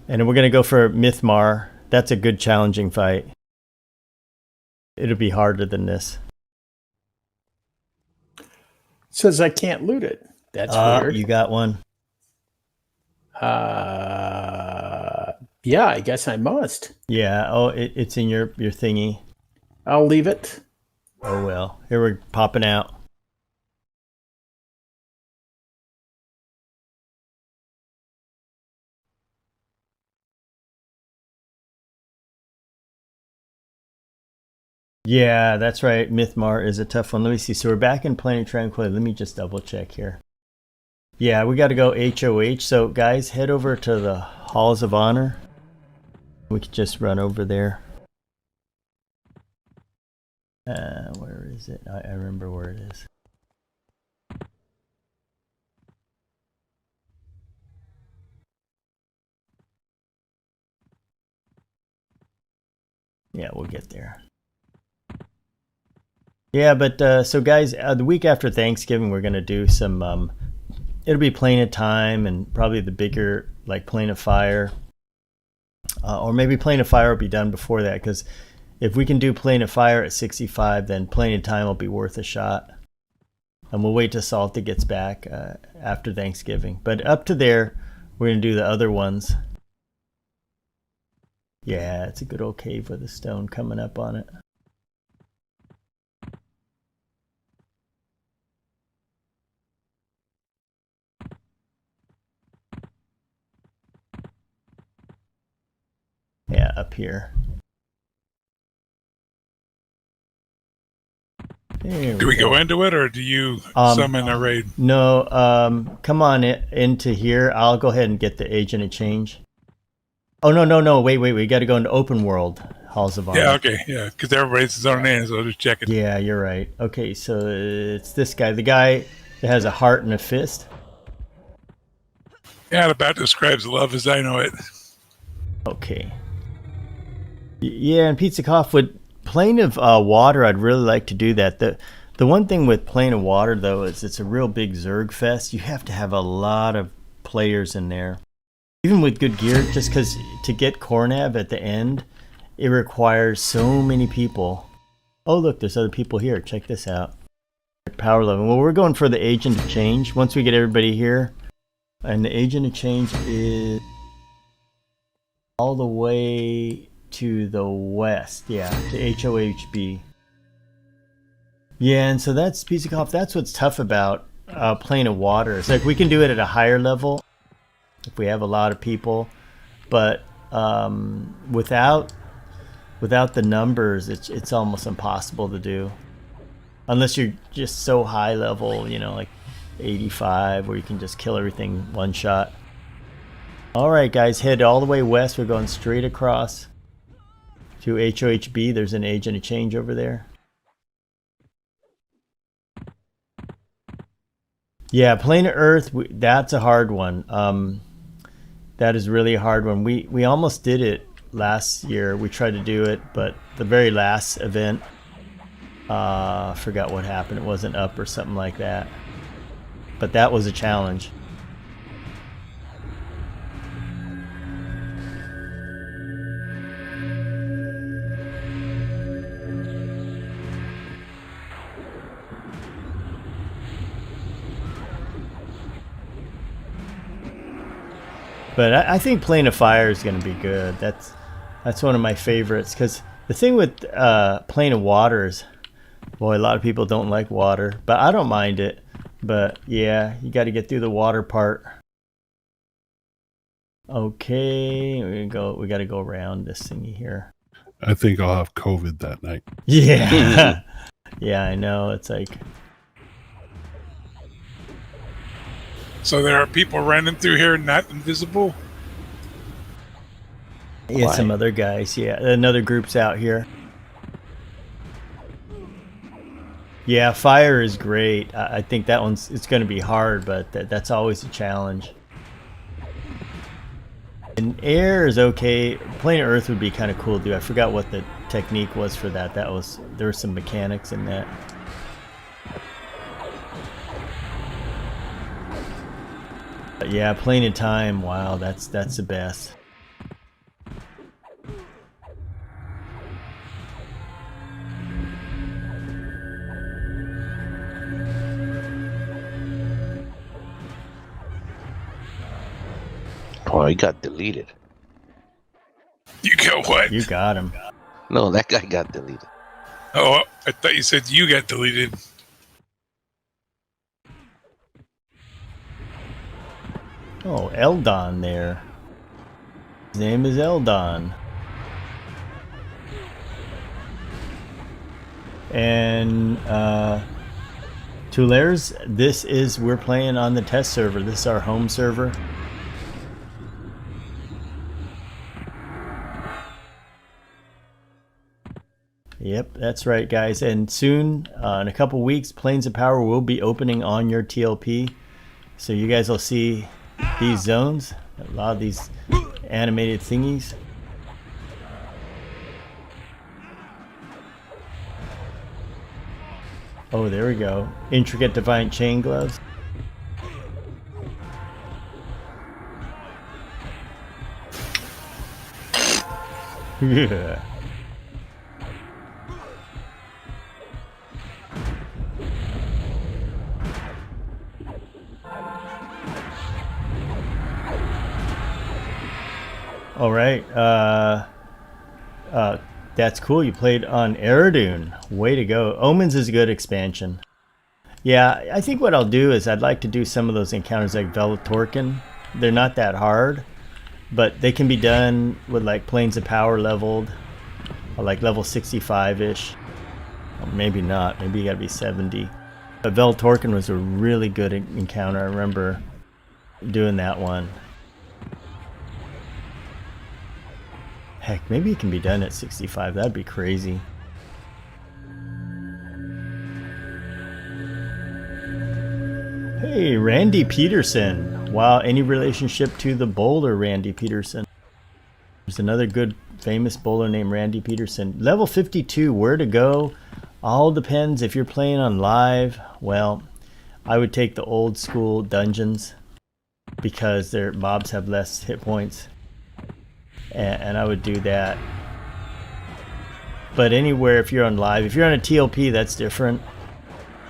And then we're going to go for Mythmar. That's a good challenging fight. It'll be harder than this. Says I can't loot it. That's weird. You got one. Yeah, I guess I must. Yeah. Oh, it's in your thingy. I'll leave it. Oh well. Here we're popping out. Yeah, that's right. Mythmar is a tough one. Let me see. So we're back in Plane of Tranquility. Let me just double check here. Yeah, we got to go HOH. So guys, head over to the Halls of Honor. We could just run over there. Where is it? I remember where it is. Yeah, we'll get there. Yeah, but so guys, the week after Thanksgiving, we're going to do some, it'll be Plane of Time and probably the bigger, like Plane of Fire. Or maybe Plane of Fire will be done before that, because if we can do Plane of Fire at 65, then Plane of Time will be worth a shot. And we'll wait till Salta gets back after Thanksgiving. But up to there, we're going to do the other ones. Yeah, it's a good old cave with a stone coming up on it. Yeah, up here. Do we go into it, or do you summon a raid? No, come on into here. I'll go ahead and get the agent of change. Oh, no. Wait. We got to go into open world. Halls of Honor. Yeah, okay, yeah, because everybody's his own name, so I'll just check it. Yeah, you're right. Okay, so it's this guy. The guy that has a heart and a fist. Yeah, it about describes love as I know it. Okay. Yeah, and Pizza Cough with Plane of Water, I'd really like to do that. The one thing with Plane of Water, though, is it's a real big Zerg fest. You have to have a lot of players in there. Even with good gear, just because to get Cornav at the end, it requires so many people. Oh, look, there's other people here. Check this out. Power level. Well, we're going for the Agent of Change. Once we get everybody here, and the Agent of Change is all the way to the west. Yeah, to HOHB. Yeah, and so that's Pizza Cough. That's what's tough about Plane of Water. It's like we can do it at a higher level if we have a lot of people, but without the numbers, it's almost impossible to do, unless you're just so high level, you know, like 85, where you can just kill everything one shot. All right, guys, head all the way west. We're going straight across to HOHB. There's an Agent of Change over there. Yeah, Plane of Earth, that's a hard one. That is really a hard one. We almost did it last year. We tried to do it, but the very last event, forgot what happened. It wasn't up or something like that. But that was a challenge. But I think Plane of Fire is going to be good. That's one of my favorites, because the thing with Plane of Water is, boy, a lot of people don't like water, but I don't mind it. But yeah, you got to get through the water part. Okay, we got to go around this thingy here. I think I'll have COVID that night. Yeah, yeah, I know. It's like, So there are people running through here not invisible? yeah, Why? some other guys. Yeah, another group's out here. Yeah, fire is great. I think that it's going to be hard, but that's always a challenge. And air is okay. Plane of Earth would be kind of cool to do. I forgot what the technique was for that. There were some mechanics in that. But yeah, Plane of Time. Wow, that's the best. Oh, he got deleted. You got what? You got him. No, that guy got deleted. Oh, I thought you said you got deleted. Oh, Eldon there. His name is Eldon. And Tulairs, we're playing on the test server. This is our home server. Yep, that's right, guys. And soon, in a couple weeks, Planes of Power will be opening on your TLP. So you guys will see these zones, a lot of these animated thingies. Oh, there we go. Intricate Defiant Chain Gloves. Yeah. All right. That's cool. You played on Eridune. Way to go. Omens is a good expansion. Yeah, I think what I'll do is I'd like to do some of those encounters like Velatorkin. They're not that hard, but they can be done with like Planes of Power leveled, or like level 65-ish. Or maybe not. Maybe you gotta be 70. But Velatorkin was a really good encounter. I remember doing that one. Heck, maybe it can be done at 65. That'd be crazy. Hey, Randy Peterson. Wow, any relationship to the bowler Randy Peterson? There's another good famous bowler named Randy Peterson. Level 52, where to go? All depends if you're playing on live. Well, I would take the old school dungeons because their mobs have less hit points. And I would do that. But anywhere, if you're on live, if you're on a TLP, that's different.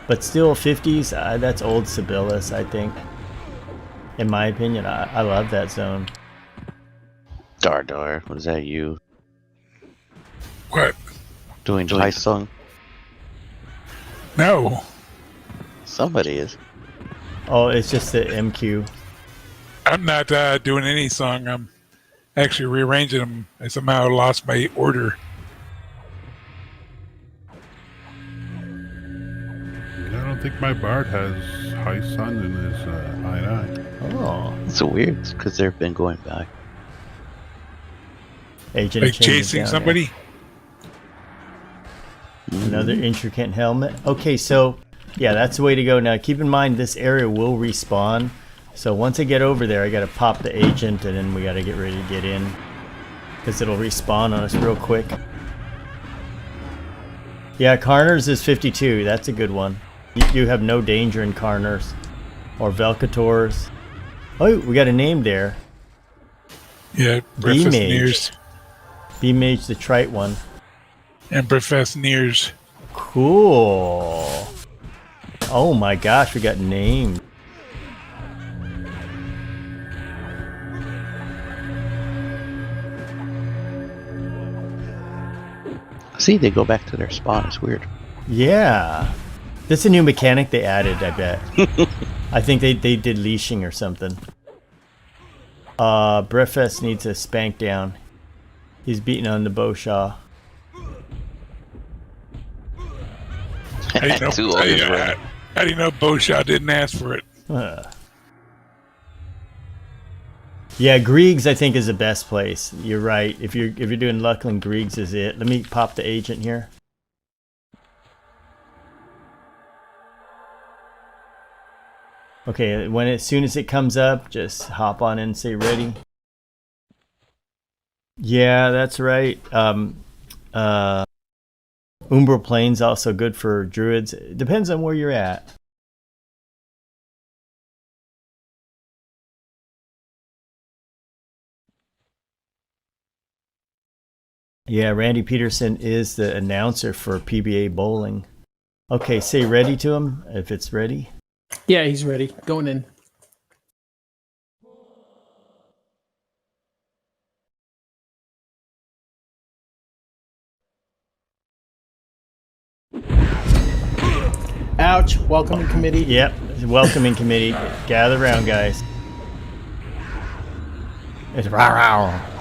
But still, 50s, that's old Sibyllis, I think. In my opinion, I love that zone. Dar, what is that, you? What? Doing high song? No. Somebody is. Oh, it's just the MQ. I'm not doing any song. I'm actually rearranging them. I somehow lost my order. I don't think my bard has high sun in his I9. Oh. It's so weird because they've been going back. Agent Like changes chasing down somebody? there. Another intricate helmet. Okay, so yeah, that's the way to go. Now keep in mind this area will respawn. So once I get over there, I gotta pop the agent and then we gotta get ready to get in. Because it'll respawn on us real quick. Yeah, Karners is 52. That's a good one. You have no danger in Karners. Or Velcators. Oh, we got a name there. Yeah, B-Mage. Professors. B-Mage, the trite one. And Professors. Cool. Oh my gosh, we got named. See, they go back to their spawn. It's weird. Yeah. That's a new mechanic they added, I bet. I think they did leashing or something. Brefest needs a spank down. He's beating on the Bowshaw. How do you know, Two others running. how do you know Bowshaw didn't ask for it? Yeah, Griegs I think is the best place. You're right. If you're doing Luckland, Griegs is it. Let me pop the agent here. Okay, as soon as it comes up, just hop on in and say ready. Yeah, that's right. Umbral Plains also good for druids. It depends on where you're at. Yeah, Randy Peterson is the announcer for PBA bowling. Okay, say ready to him if it's ready. Yeah, he's ready. Going in. Ouch. Welcoming committee. Yep, welcoming committee. Gather around, guys. It's rah rah.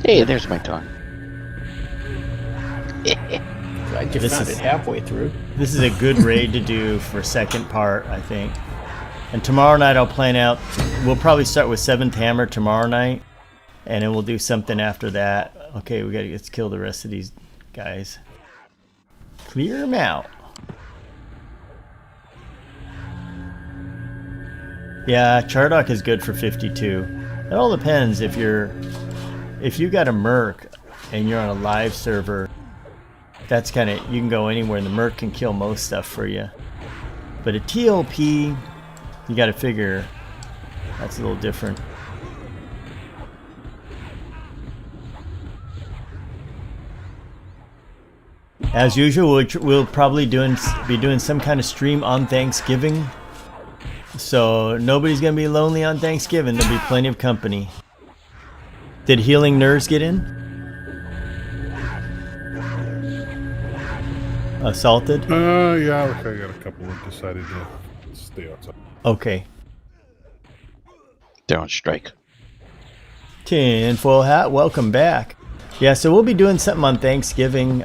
Hey, there's my turn. Glad you This found is- it halfway through. This is a good raid to do for second part, I think. And tomorrow night I'll plan out. We'll probably start with 7th Hammer tomorrow night, and then we'll do something after that. Okay, let's kill the rest of these guys. Clear them out. Yeah, Chardock is good for 52. It all depends if you got a merc and you're on a live server. That's kind of, you can go anywhere and the merc can kill most stuff for you. But a TLP, you got to figure that's a little different. As usual, we'll probably be doing some kind of stream on Thanksgiving. So nobody's going to be lonely on Thanksgiving. There'll be plenty of company. Did Healing Nerves get in? Assaulted? Yeah, look, I got a couple that decided to stay outside. Okay. They're on strike. Tinfoil Hat, welcome back. Yeah, so we'll be doing something on Thanksgiving.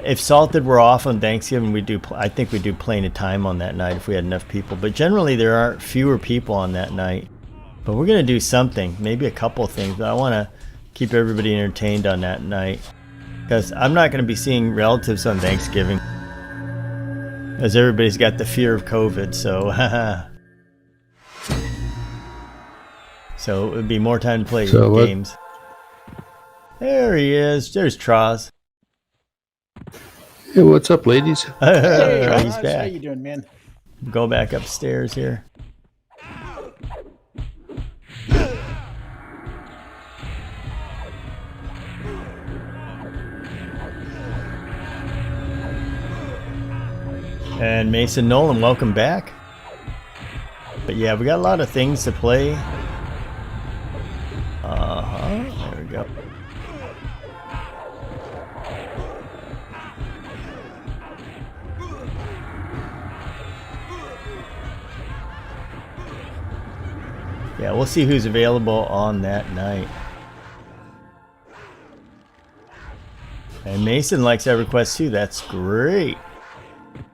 If Salted were off on Thanksgiving, I think we'd do Plane of Time on that night if we had enough people. But generally, there are fewer people on that night. But we're going to do something, maybe a couple things. But I want to keep everybody entertained on that night. Because I'm not going to be seeing relatives on Thanksgiving. As everybody's got the fear of COVID, so so it would be more time to play games. There he is. There's Troz. Hey, what's up, ladies? Hey, He's How back. you doing, man? Go back upstairs here. And Mason Nolan, welcome back. But yeah, we got a lot of things to play. There we go. Yeah, we'll see who's available on that night. And Mason likes EverQuest too. That's great.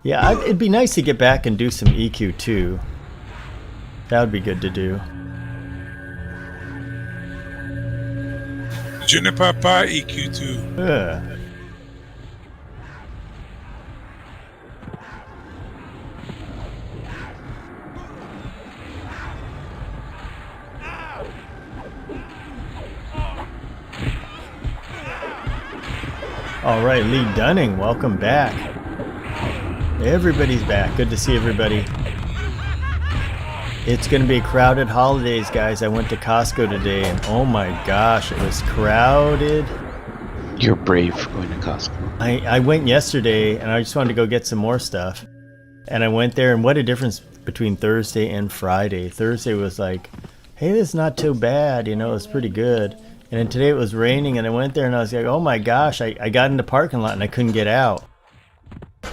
Yeah, it'd be nice to get back and do some EQ too. That would be good to do. Je ne peux pas EQ2. All right, Lee Dunning, welcome back. Everybody's back. Good to see everybody. It's going to be crowded holidays, guys. I went to Costco today, and oh my gosh, it was crowded. You're brave going to Costco. I went yesterday, and I just wanted to go get some more stuff. And I went there, and what a difference between Thursday and Friday. Thursday was like, hey, this is not too bad. You know, it's pretty good. And then today it was raining, and I went there, and I was like, oh my gosh, I got in the parking lot, and I couldn't get out.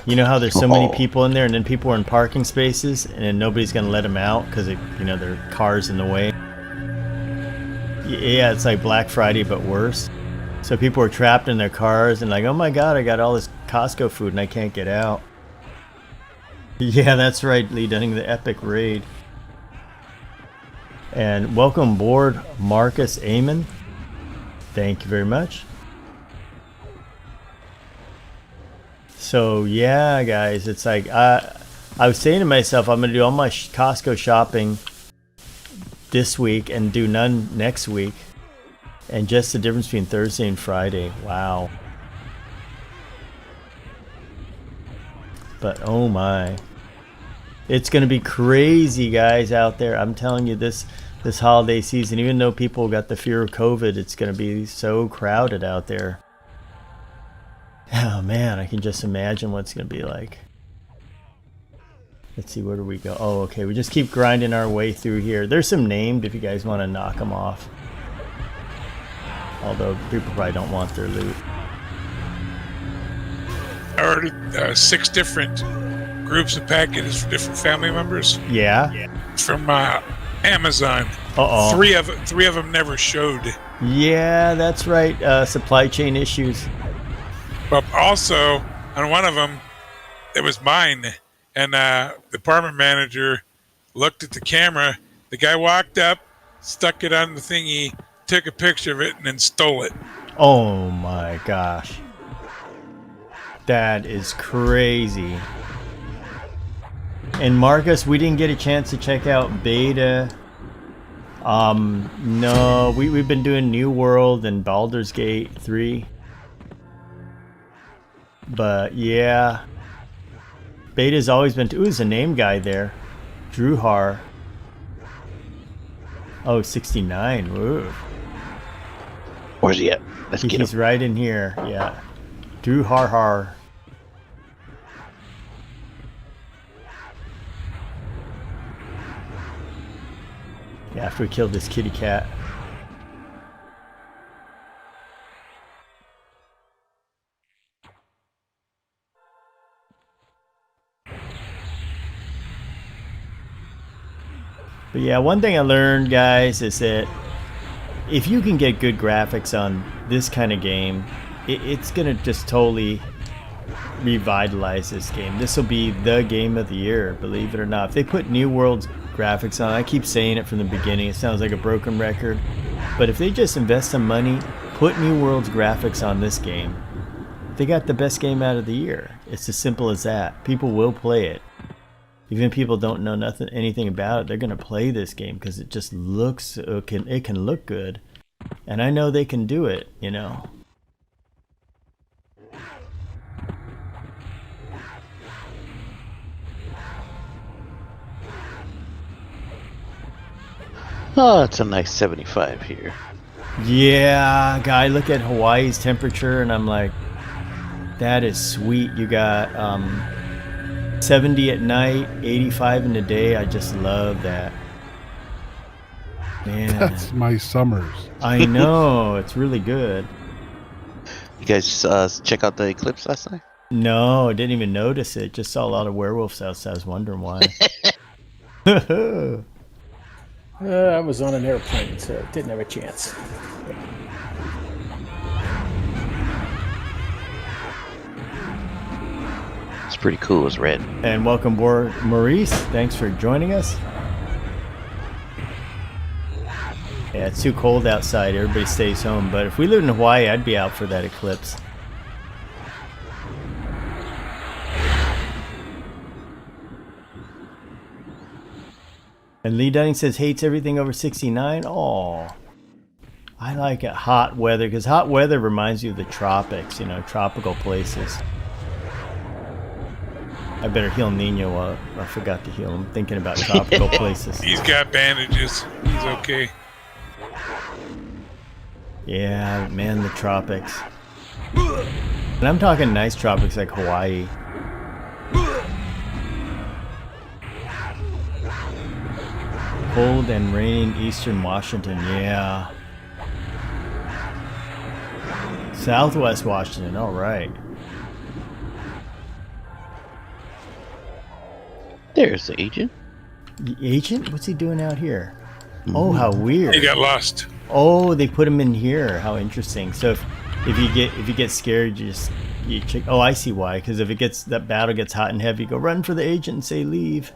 You know how there's so many people in there, and then people are in parking spaces, and then nobody's going to let them out because, you know, their car's in the way. Yeah, it's like Black Friday, but worse. So people are trapped in their cars and like, oh my God, I got all this Costco food and I can't get out. Yeah, that's right, Lee Dunning, the epic raid. And welcome aboard, Marcus Amon. Thank you very much. So yeah, guys, it's like I was saying to myself, I'm gonna do all my Costco shopping this week and do none next week, and just the difference between Thursday and Friday. Wow. But oh my, it's gonna be crazy, guys, out there. I'm telling you, this holiday season, even though people got the fear of COVID, it's gonna be so crowded out there. Oh man, I can just imagine what it's gonna be like. Let's see, where do we go? Oh, okay, we just keep grinding our way through here. There's some named if you guys want to knock them off. Although people probably don't want their loot. I ordered 6 different groups of packages for different family members. Yeah? From Amazon. Uh-oh. Three of them never showed. Yeah, that's right. Supply chain issues. But also, on one of them, it was mine. And the department manager looked at the camera. The guy walked up, stuck it on the thingy, took a picture of it, and then stole it. Oh my gosh. That is crazy. And Marcus, we didn't get a chance to check out beta. No, we've been doing New World and Baldur's Gate 3. But yeah, beta's always been. Ooh, there's a name guy there, Druhar. Oh, 69. Ooh. Where's he at? Let's get He's him. right in here. Yeah, Druhar. Yeah, after we killed this kitty cat. But yeah, one thing I learned, guys, is that if you can get good graphics on this kind of game, it's gonna just totally revitalize this game. This will be the game of the year, believe it or not. If they put New World's graphics on, I keep saying it from the beginning, it sounds like a broken record, but if they just invest some money, put New World's graphics on this game, they got the best game out of the year. It's as simple as that. People will play it. Even if people don't know anything about it, they're gonna play this game because it just looks, it can look good, and I know they can do it. You know. Oh, it's a nice 75 here. Yeah, guy, look at Hawaii's temperature, and I'm like, that is sweet. You got 70 at night, 85 in the day. I just love that. Man, That's my summers. I know, it's really good. You guys check out the eclipse last night? No, I didn't even notice it. Just saw a lot of werewolves outside. I was wondering why. I was on an airplane, so didn't have a chance. It's pretty cool. It's red. And welcome aboard, Maurice. Thanks for joining us. Yeah, it's too cold outside. Everybody stays home. But if we lived in Hawaii, I'd be out for that eclipse. And Lee Dunning says hates everything over 69. Oh, I like it. Hot weather, because hot weather reminds you of the tropics, you know, tropical places. I better heal Nino. I forgot to heal him. Thinking about tropical places. He's got bandages. He's okay. Yeah, man, the tropics. And I'm talking nice tropics like Hawaii. Cold and raining eastern Washington, yeah. Southwest Washington, all right. There's the agent. The agent? What's he doing out here? Oh, how weird. He got lost. Oh, they put him in here. How interesting. So if you get scared, you check. Oh, I see why. Because if that battle gets hot and heavy, go run for the agent and say leave.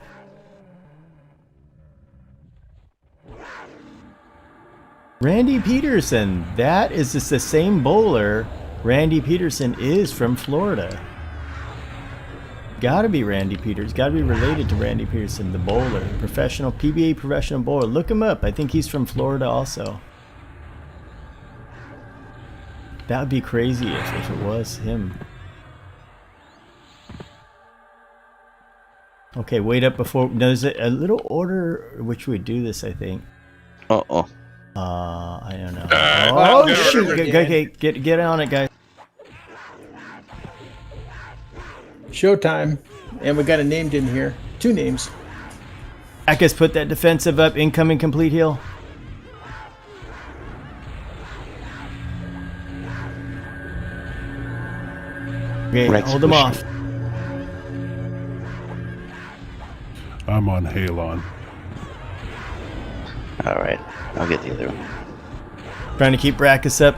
Randy Peterson. That is just the same bowler. Randy Peterson is from Florida. Gotta be Randy Peters. Gotta be related to Randy Peterson, the bowler, professional PBA professional bowler. Look him up. I think he's from Florida also. That would be crazy if it was him. Okay, wait up before. There's a little order which we do this, I think. Uh-oh. I don't know. Oh, no, shoot! no, Okay, get on it, guys. Showtime. And we got a named in here. 2 names. Akis, put that defensive up. Incoming complete heal. Okay, Rex hold them pushing. off. I'm on Halon. All right. I'll get the other one. Trying to keep Brackus up.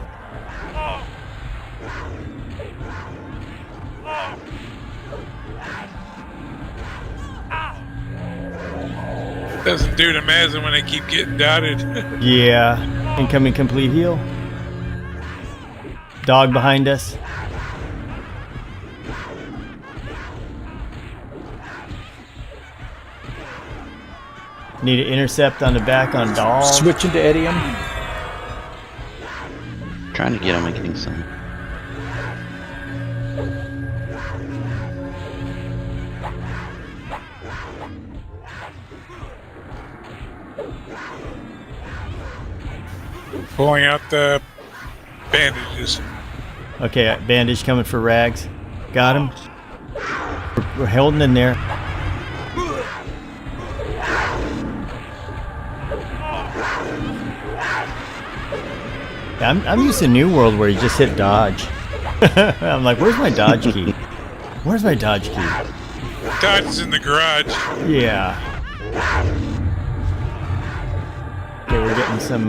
Doesn't do to Mazin when they keep getting dotted. Yeah. Incoming complete heal. Dog behind us. Need to intercept on the back on dog. Switching to Edium. Trying to get him and getting some. Pulling out the bandages. Okay, bandage coming for Rags. Got him. We're holding in there. I'm used to New World where you just hit dodge. I'm like, where's my dodge key? Where's my dodge key? Dodge is in the garage. Yeah. Okay, we're getting some.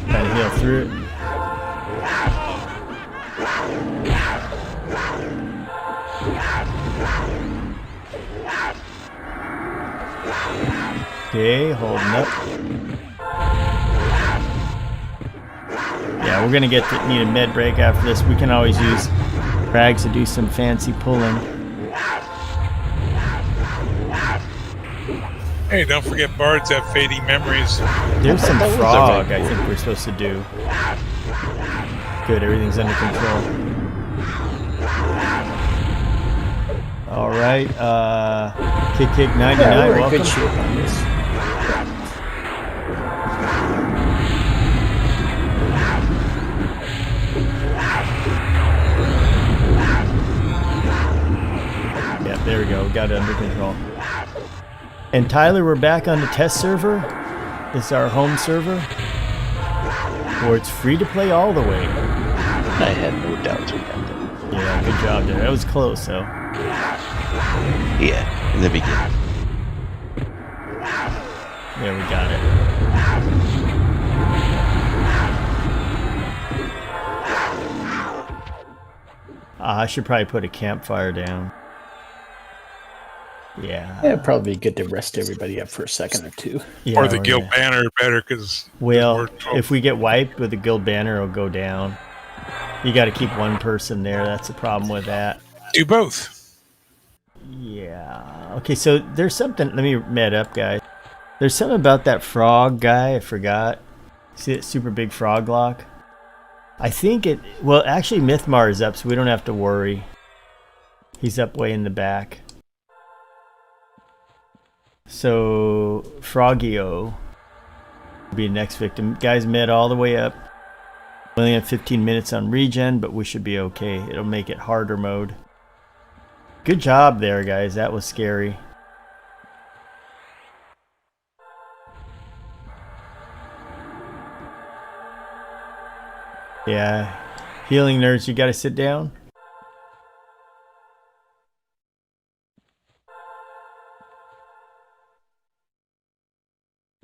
Trying to heal through it. Okay, holding up. Yeah, we're gonna need a med break after this. We can always use Rags to do some fancy pulling. Hey, don't forget bards have fading memories. There's some frog I think we're supposed to do. Good, everything's under control. All right, kick 99. Yeah, we're in welcome. good shape on this. Yeah, there we go. Got it under control. And Tyler, we're back on the test server. This is our home server, where it's free to play all the way. I had no doubts about that. Yeah, good job there. That was close, though. Yeah, in the beginning. Yeah, we got it. I should probably put a campfire down. Yeah. It'd probably be good to rest everybody up for a second or two. Yeah, Or the we're guild gonna- banner better because Well, if we get wiped with the guild banner, it'll go down. You got to keep one person there. That's the problem with that. do both. Yeah. Okay, so there's something. Let me med up, guys. There's something about that frog guy. I forgot. See that super big frog lock? I think it. Well, actually, Mythmar is up, so we don't have to worry. He's up way in the back. So Frogio will be the next victim. Guys, med all the way up. We only have 15 minutes on regen, but we should be okay. It'll make it harder mode. Good job there, guys. That was scary. Yeah. Healing nerds, you gotta sit down.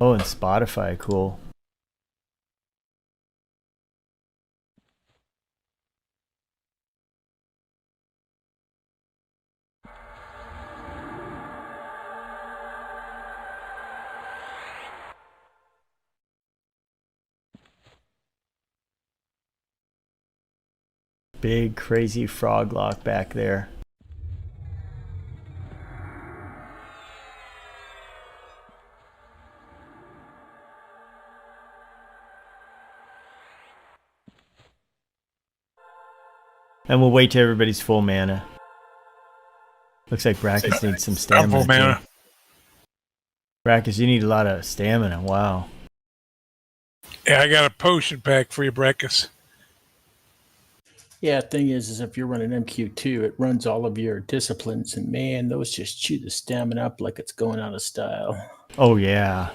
Oh, and Spotify, cool. Big crazy frog lock back there. And we'll wait till everybody's full mana. Looks like Brackus needs some I'm stamina. full mana. too. Brackus, you need a lot of stamina. Wow. Yeah, I got a potion pack for you, Brackus. Yeah, thing is if you're running MQ2, it runs all of your disciplines, and man, those just chew the stamina up like it's going out of style. Oh, yeah.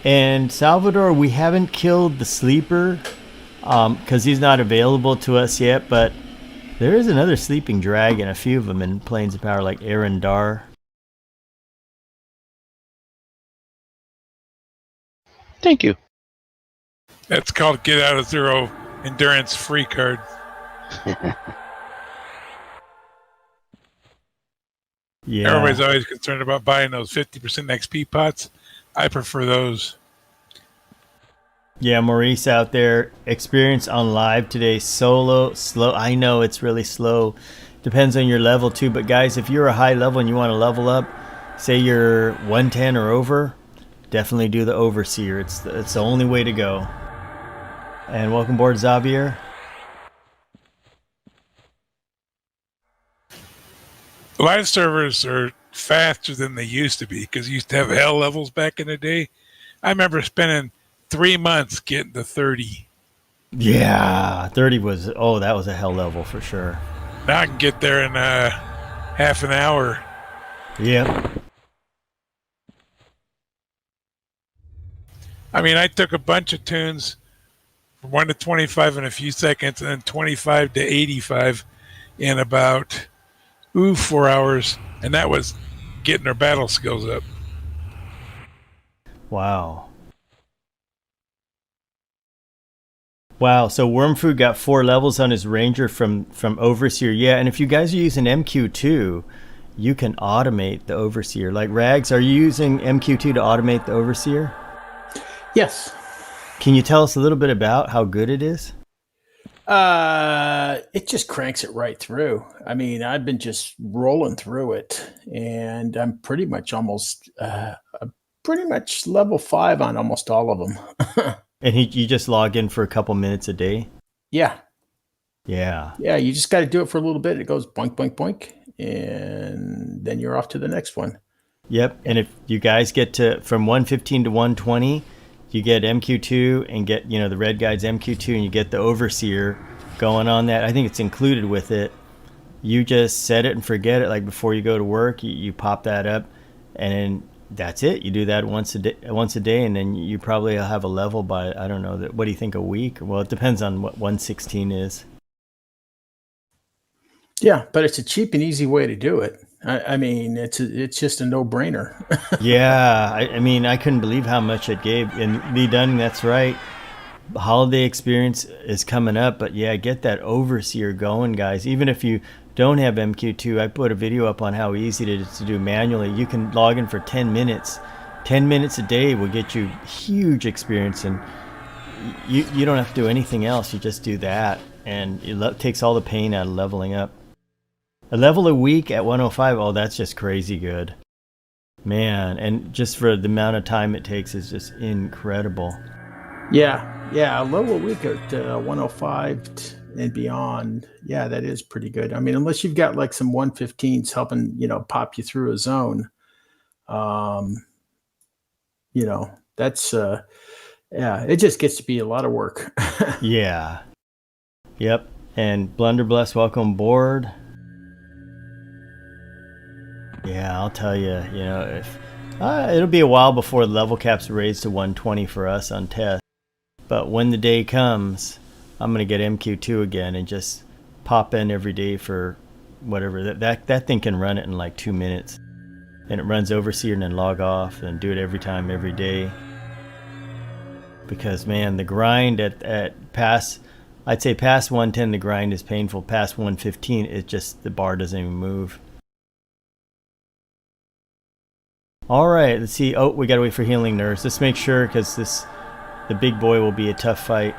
And Salvador, we haven't killed the sleeper because he's not available to us yet, but there is another sleeping dragon, a few of them in Plains of Power, like Arendar. Thank you. That's called Get Out of Zero Endurance Free card. Yeah. Everybody's always concerned about buying those 50% XP pots. I prefer those. Yeah, Maurice out there. Experience on live today. Solo, slow. I know it's really slow. Depends on your level too. But guys, if you're a high level and you want to level up, say you're 110 or over, definitely do the Overseer. It's the only way to go. And welcome aboard, Xavier. Live servers are faster than they used to be because you used to have hell levels back in the day. I remember spending 3 months getting to 30. Yeah, 30 was, oh, that was a hell level for sure. Now I can get there in half an hour. Yep. I mean, I took a bunch of tunes from 1 to 25 in a few seconds, and then 25 to 85 in about 4 hours, and that was getting our battle skills up. Wow. Wow, so Wormfood got 4 levels on his Ranger from Overseer. Yeah, and if you guys are using MQ2, you can automate the Overseer. Like Rags, are you using MQ2 to automate the Overseer? Yes. Can you tell us a little bit about how good it is? It just cranks it right through. I mean, I've been just rolling through it, and I'm pretty much level 5 on almost all of them. And you just log in for a couple minutes a day? Yeah. Yeah. Yeah, you just got to do it for a little bit. It goes boink, boink, boink, and then you're off to the next one. Yep. And if you guys get to from 115 to 120, you get MQ2 and get, the Red Guide's MQ2, and you get the Overseer going on that. I think it's included with it. You just set it and forget it. Like before you go to work, you pop that up, and then that's it. You do that once a day, and then you probably have a level by, I don't know, what do you think, a week? Well, it depends on what 116 is. Yeah, but it's a cheap and easy way to do it. I mean, it's just a no-brainer. Yeah, I mean, I couldn't believe how much it gave. And Lee Dunning, that's right. Holiday experience is coming up, but yeah, get that Overseer going, guys. Even if you don't have MQ2, I put a video up on how easy it is to do manually. You can log in for 10 minutes. 10 minutes a day will get you huge experience, and you don't have to do anything else. You just do that, and it takes all the pain out of leveling up. A level a week at 105, oh, that's just crazy good. Man, and just for the amount of time it takes is just incredible. Yeah, a level a week at 105 and beyond. Yeah, that is pretty good. I mean, unless you've got like some 115s helping, pop you through a zone. That's it just gets to be a lot of work. Yeah. Yep. And Blunderbless, welcome aboard. Yeah, I'll tell you, if it'll be a while before the level cap's raised to 120 for us on test. But when the day comes, I'm going to get MQ2 again and just pop in every day for whatever. That thing can run it in like 2 minutes. And it runs Overseer and then log off and do it every time, every day. Because, man, the grind at past 110, the grind is painful. Past 115, it just, the bar doesn't even move. All right, let's see. Oh, we got to wait for Healing Nerves. Let's make sure, because the big boy will be a tough fight.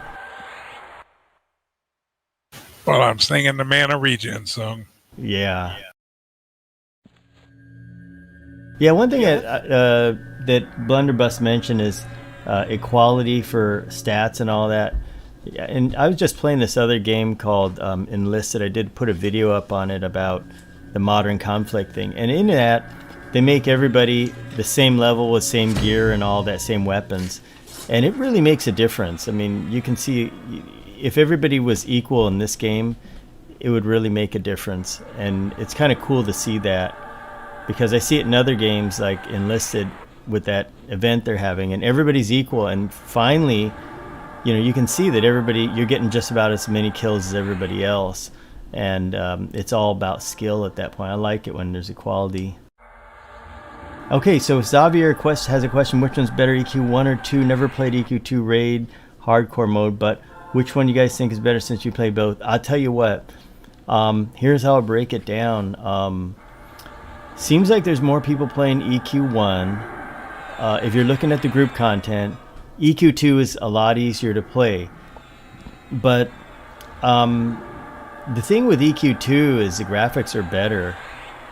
Well, I'm singing the Mana Regen song. Yeah. Yeah, one thing that Blunderbuss mentioned is equality for stats and all that. Yeah, and I was just playing this other game called Enlisted. I did put a video up on it about the modern conflict thing. And in that, they make everybody the same level with same gear and all that, same weapons. And it really makes a difference. I mean, you can see if everybody was equal in this game, it would really make a difference. And it's kind of cool to see that, because I see it in other games like Enlisted with that event they're having, and everybody's equal. And finally, you can see that you're getting just about as many kills as everybody else. And it's all about skill at that point. I like it when there's equality. Okay, so Xavier has a question. Which one's better, EQ 1 or 2? Never played EQ2 Raid hardcore mode, but which one do you guys think is better since you play both? I'll tell you what. Here's how I'll break it down. Seems like there's more people playing EQ1. If you're looking at the group content, EQ2 is a lot easier to play. But the thing with EQ2 is the graphics are better.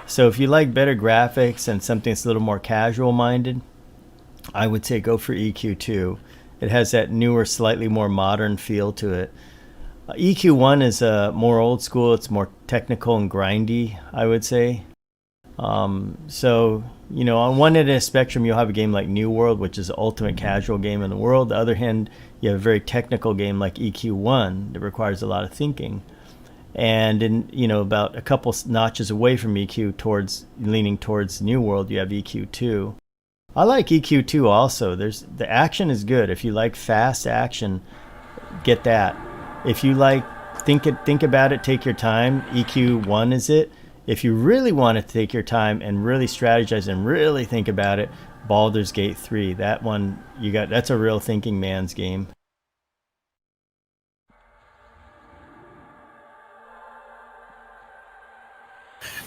So if you like better graphics and something that's a little more casual minded, I would say go for EQ2. It has that newer, slightly more modern feel to it. EQ1 is more old school. It's more technical and grindy, I would say. So, on one end of the spectrum, you'll have a game like New World, which is the ultimate casual game in the world. The other hand, you have a very technical game like EQ1 that requires a lot of thinking. And in about a couple notches away from EQ, leaning towards New World, you have EQ2. I like EQ2 also. The action is good. If you like fast action, get that. If you like think about it, take your time, EQ1 is it. If you really want to take your time and really strategize and really think about it, Baldur's Gate 3. That one that's a real thinking man's game.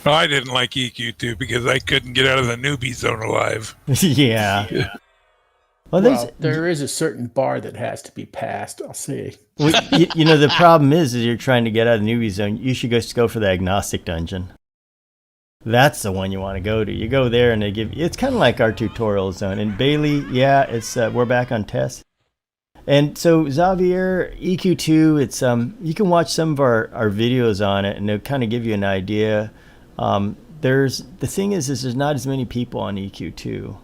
Well, I didn't like EQ2 because I couldn't get out of the newbie zone alive. Yeah. Well, there is a certain bar that has to be passed, I'll say. Well, the problem is you're trying to get out of the newbie zone. You should just go for the agnostic dungeon. That's the one you want to go to. You go there and they give you, it's kind of like our tutorial zone. And Bailey, yeah, it's we're back on test. And so Xavier, EQ2, it's you can watch some of our videos on it and they'll kind of give you an idea. The thing is there's not as many people on EQ2.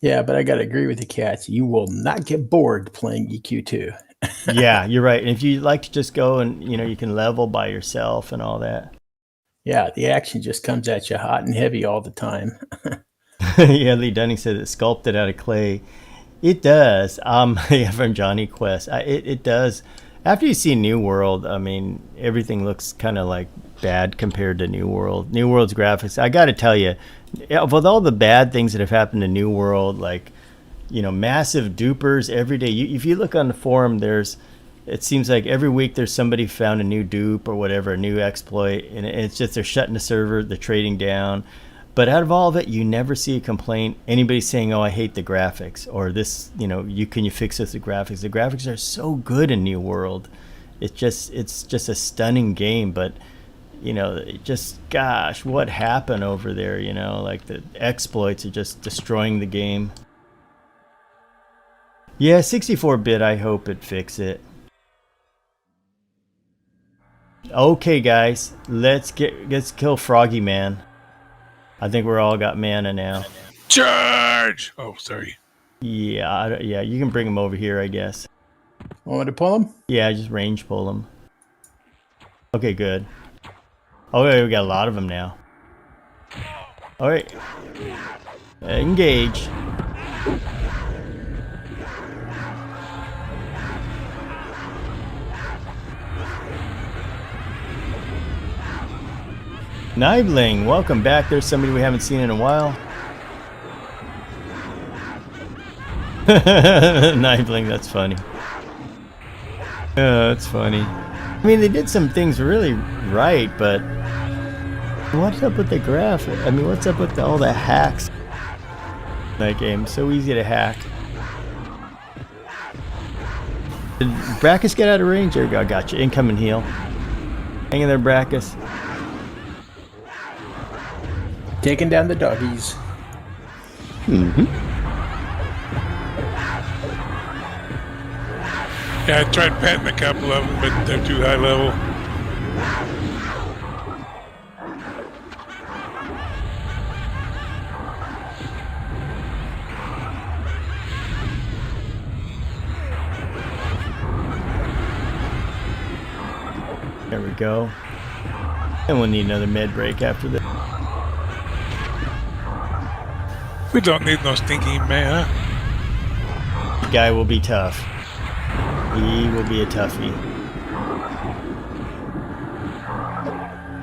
Yeah, but I got to agree with the cats. You will not get bored playing EQ2. Yeah, you're right. And if you like to just go and, you can level by yourself and all that. Yeah, the action just comes at you hot and heavy all the time. Yeah, Lee Dunning said it's sculpted out of clay. It does. Yeah, from Johnny Quest. It does. After you see New World, I mean, everything looks kind of like bad compared to New World. New World's graphics, I got to tell you, with all the bad things that have happened to New World, like, massive dupers every day. If you look on the forum, it seems like every week there's somebody found a new dupe or whatever, a new exploit, and it's just they're shutting the server, they're trading down. But out of all of it, you never see a complaint. Anybody saying, "Oh, I hate the graphics," or "This, can you fix this with the graphics?" The graphics are so good in New World. It's just a stunning game. But gosh, what happened over there? Like the exploits are just destroying the game. Yeah, 64-bit. I hope it fix it. Okay, guys, let's kill Froggy Man. I think we're all got mana now. Charge! Oh, sorry. Yeah, you can bring him over here, I guess. Want me to pull him? Yeah, just range pull him. Okay, good. Oh, yeah, we got a lot of them now. All right, engage. Nibling, welcome back. There's somebody we haven't seen in a while. Nibling, that's funny. That's funny. I mean, they did some things really right, but what's up with the graphic? I mean, what's up with all the hacks? That game, so easy to hack. Did Brackus get out of range? There you go, I got you. Incoming heal. Hang in there, Brackus. Taking down the doggies. Yeah, I tried petting a couple of them, but they're too high level. There we go. And we'll need another med break after this. We don't need no stinking man. The guy will be tough. He will be a toughie.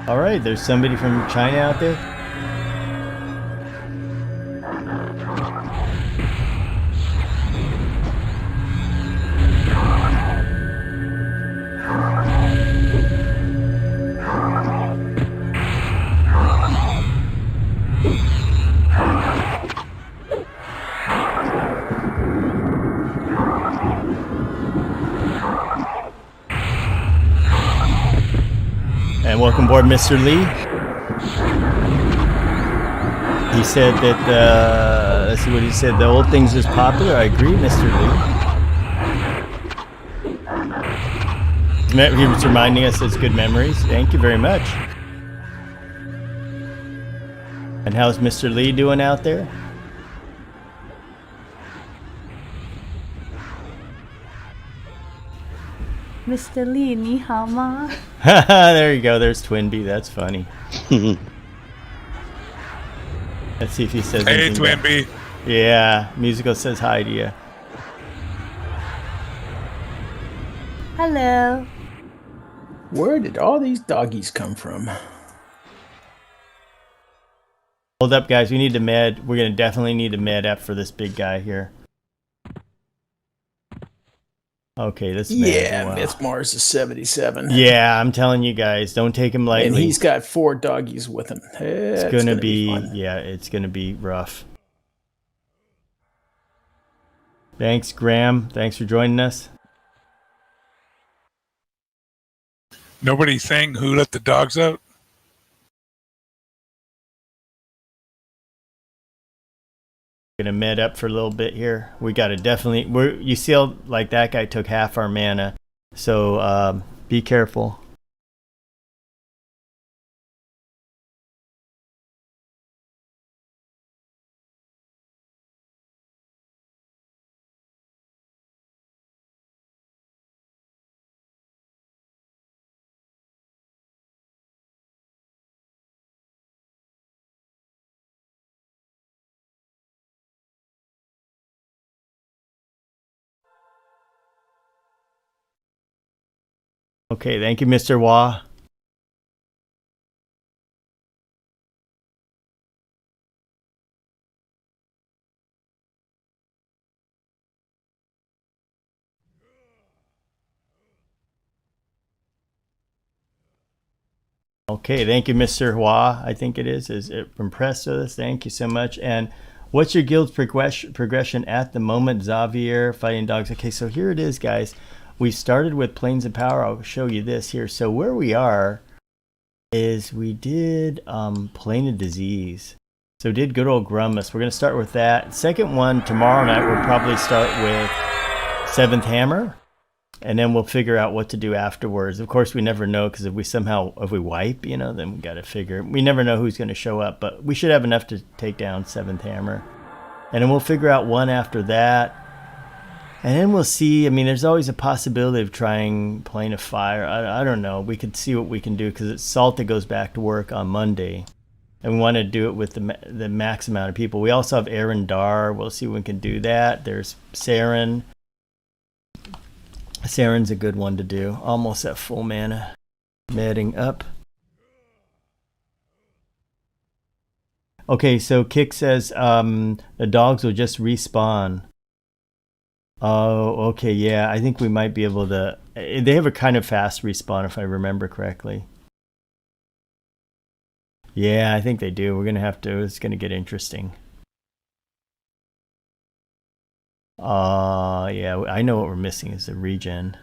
All right, there's somebody from China out there. And welcome aboard, Mr. Lee. He said that, let's see what he said, the old things is popular. I agree, Mr. Lee. He was reminding us it's good memories. Thank you very much. And how's Mr. Lee doing out there? Mr. Lee, 你好吗? There you go. There's Twinbee. That's funny. Let's see if he says Hey, anything. Twinbee. Yeah, Musical says hi to you. Hello. Where did all these doggies come from? Hold up, guys. We need to med. We're going to definitely need a med up for this big guy here. Okay, this Yeah, wow. Mythmar's a 77. Yeah, I'm telling you guys, don't take him lightly. And he's got 4 doggies with him. It's gonna be fun. yeah, it's gonna be rough. Thanks, Graham. Thanks for joining us. Nobody saying who let the dogs out? Gonna med up for a little bit here. We gotta definitely. You see how like that guy took half our mana, so be careful. Okay, thank you, Mr. Wah. Okay, thank you, Mr. Hua. I think it is impressed with us. Thank you so much. And what's your guild's progression at the moment, Xavier? Fighting dogs. Okay, so here it is, guys. We started with Planes of Power. I'll show you this here. So where we are is we did Plane of Disease. So we did good old Grummus. We're going to start with that. Second one, tomorrow night, we'll probably start with 7th Hammer. And then we'll figure out what to do afterwards. Of course, we never know, because if we wipe, you know, then we got to figure. We never know who's going to show up, but we should have enough to take down 7th Hammer. And then we'll figure out one after that. And then we'll see. I mean, there's always a possibility of trying Plane of Fire. I don't know. We could see what we can do, because it's Salt that goes back to work on Monday. And we want to do it with the max amount of people. We also have Aaron Dar. We'll see if we can do that. There's Saren. Saren's a good one to do. Almost at full mana. Medding up. Okay, so Kick says the dogs will just respawn. Oh, okay, yeah. I think we might be able to... They have a kind of fast respawn, if I remember correctly. Yeah, I think they do. We're going to have to... It's going to get interesting. Yeah, I know what we're missing is the regen.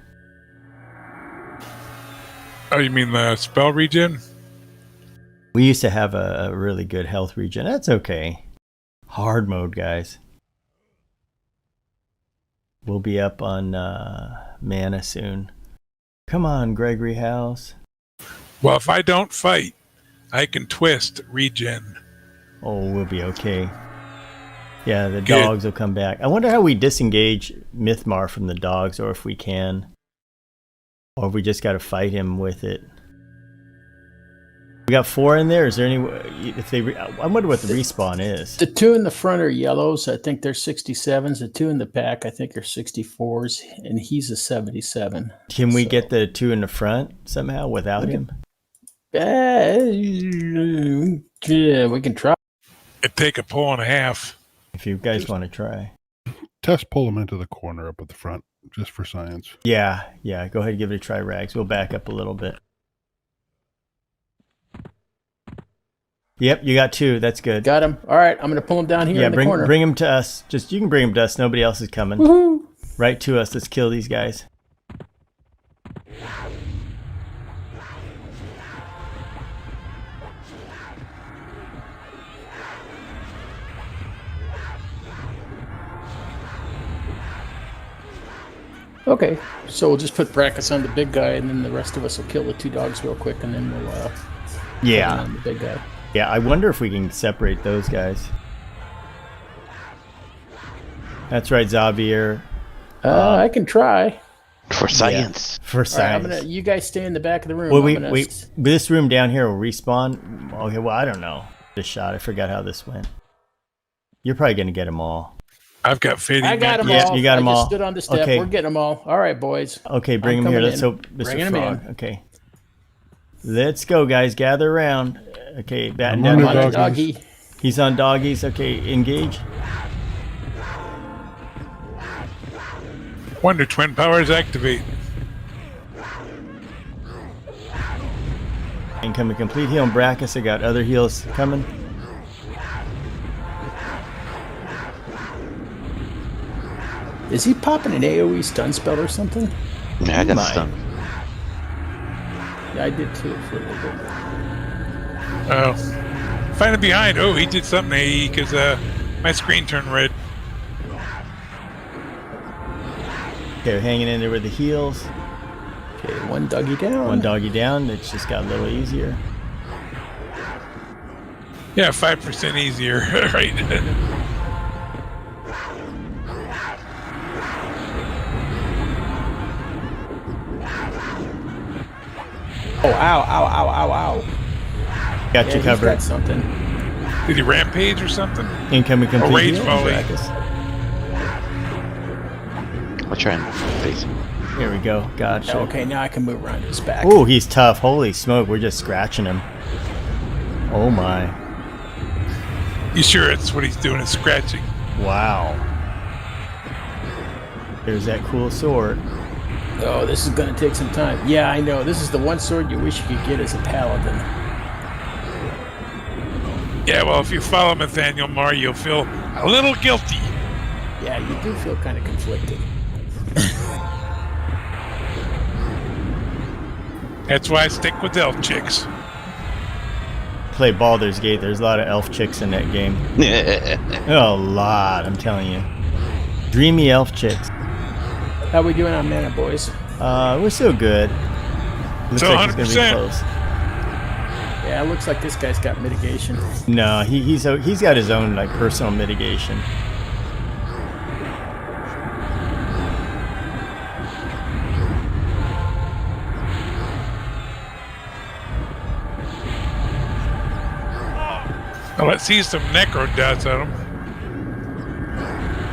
Oh, you mean the spell regen? We used to have a really good health regen. That's okay. Hard mode, guys. We'll be up on mana soon. Come on, Gregory House. Well, if I don't fight, I can twist regen. Oh, we'll be okay. Yeah, the Good. dogs will come back. I wonder how we disengage Mythmar from the dogs, or if we can. Or if we just got to fight him with it. We got 4 in there. Is there any... If they... I wonder what the respawn is. The 2 in the front are yellows. I think they're 67s. The 2 in the back, I think, are 64s. And he's a 77. Can we get the 2 in the front somehow without him? Yeah, we can try. It'd take a pull and a half. If you guys want to try. Test pull them into the corner up at the front, just for science. Yeah. Go ahead and give it a try, Rags. We'll back up a little bit. Yep, you got 2. That's good. Got him. All right, I'm going to pull him down here in the corner. Bring him to us. You can bring him to us. Nobody else is coming. Woohoo! Right to us. Let's kill these guys. Okay, so we'll just put brackets on the big guy, and then the rest of us will kill the 2 dogs real quick, and then we'll Yeah. on the big guy. Yeah, I wonder if we can separate those guys. That's right, Xavier. I can try. For science. Yeah, for All right, science. you guys stay in the back of the room. Well, this room down here will respawn. Okay, well, I don't know. This shot, I forgot how this went. You're probably gonna get them all. I've got fading. I got them memories. Yeah, all. you got 'em I just all. stood on the step. Okay. We're getting them all. All right, boys. Okay, bring I'm him here. coming Let's in. hope Mr. Bringing 'em Frog. in. Okay. Let's go, guys. Gather around. Okay, batten I'm down. on I'm it, on a doggies. doggy. He's on doggies. Okay, engage. Wonder Twin powers activate. Incoming complete heal and Brackus. I got other heals coming. Is he popping an AoE stun spell or something? Yeah, I got My. stunned. Yeah, I did too for a little bit. Oh. Finding behind. Oh, he did something, AE, because my screen turned red. Okay, we're hanging in there with the heals. Okay, one doggy down. One doggy down. It's just got a little easier. Yeah, 5% easier. Right. Oh, ow, ow, ow, ow, ow. Got Yeah, you he's covered. got something. Did he rampage or something? Incoming complete rage heal. volley. Brackus. I'll try and face him. Here we go. Gotcha. Okay, now I can move around his back. Oh, he's tough. Holy smoke. We're just scratching him. Oh my. You sure it's what he's doing is scratching? Wow. There's that cool sword. Oh, this is going to take some time. Yeah, I know. This is the one sword you wish you could get as a paladin. Yeah, well, if you follow Nathaniel Marr, you'll feel a little guilty. Yeah, you do feel kind of conflicted. That's why I stick with elf chicks. Play Baldur's Gate. There's a lot of elf chicks in that game. A lot, I'm telling you. Dreamy elf chicks. How we doing on mana, boys? We're still good. Looks So like he's gonna be 100%. close. Yeah, it looks like this guy's got mitigation. No, he's got his own like personal mitigation. Now let's see some necro dots on him.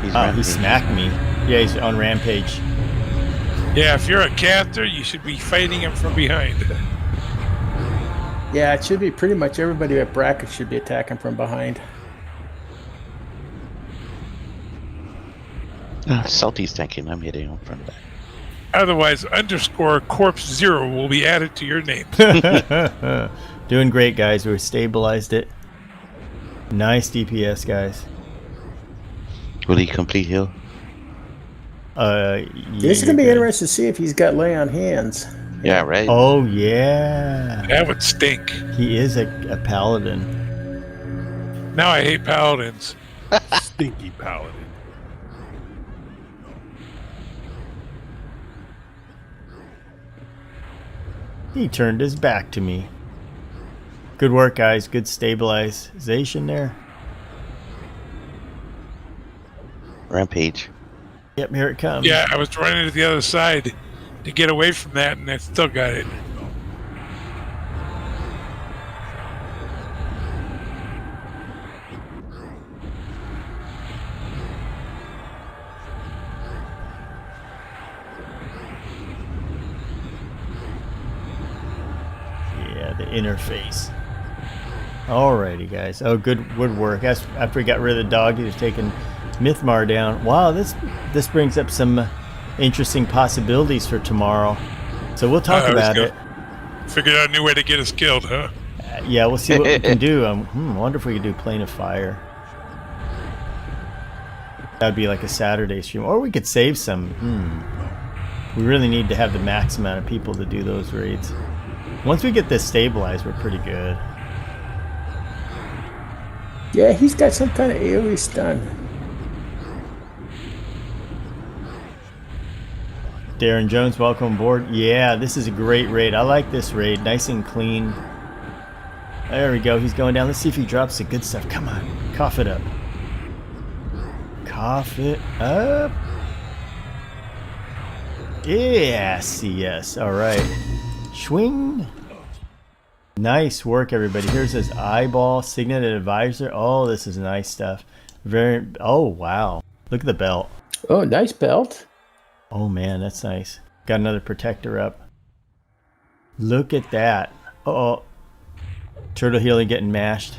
He's Oh, he rampaging. smacked me. Yeah, he's on rampage. Yeah, if you're a caster, you should be fighting him from behind. Yeah, it should be pretty much everybody at bracket should be attacking from behind. Salty's tanking. I'm hitting him from back. Otherwise, underscore corpse 0 will be added to your name. Doing great, guys. We stabilized it. Nice DPS, guys. Will he complete heal? This is going to be good. interesting to see if he's got lay on hands. Yeah, right? Oh yeah, That would stink. he is a paladin. Now I hate paladins. Stinky paladin. He turned his back to me. Good work, guys. Good stabilization there. Rampage. Yep, here it comes. Yeah, I was running to the other side to get away from that, and I still got it. Yeah, the interface. Alrighty, guys. Oh, good work. After we got rid of the dog, he was taking Mythmar down. Wow, this brings up some interesting possibilities for tomorrow. So we'll talk I was about gonna- it. Figured out a new way to get us killed, huh? Yeah, we'll see what we can do. Wonder if we could do Plane of Fire. That'd be like a Saturday stream, or we could save some. We really need to have the max amount of people to do those raids. Once we get this stabilized, we're pretty good. Yeah, he's got some kind of AoE stun. Darren Jones, welcome aboard. Yeah, this is a great raid. I like this raid. Nice and clean. There we go. He's going down. Let's see if he drops the good stuff. Come on. Cough it up. Cough it up. Yes, yes. All right. Swing. Nice work, everybody. Here's his eyeball, signet advisor. Oh, this is nice stuff. Very. Oh wow! Look at the belt. Oh, nice belt. Oh man, that's nice. Got another protector up. Look at that. Oh, turtle healing getting mashed.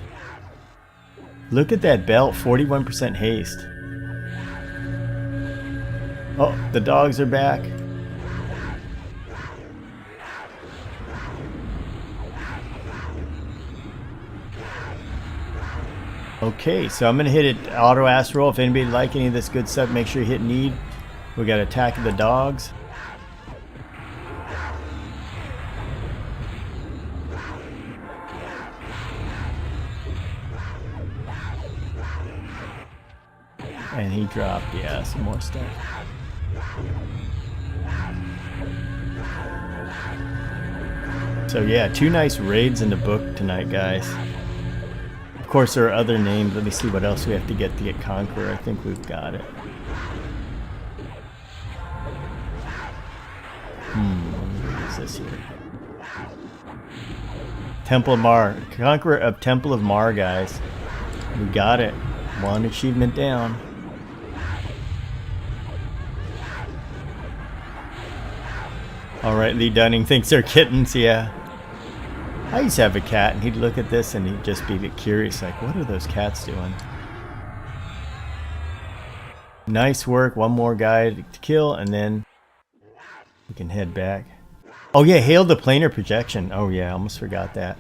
Look at that belt. 41% haste. Oh, the dogs are back. Okay, so I'm gonna hit it auto ass roll. If anybody like any of this good stuff, make sure you hit need. We got Attack of the Dogs. And he dropped, yeah, some more stuff. So yeah, 2 nice raids in the book tonight, guys. Of course, there are other names. Let me see what else we have to get Conqueror. I think we've got it. What is this here? Temple of Mar. Conqueror of Temple of Mar, guys. We got it. 1 achievement down. Alright, Lee Dunning thinks they're kittens, yeah. I used to have a cat and he'd look at this and he'd just be curious, like, what are those cats doing? Nice work. 1 more guy to kill and then we can head back. Oh yeah, hail the planar projection. Oh yeah, I almost forgot that.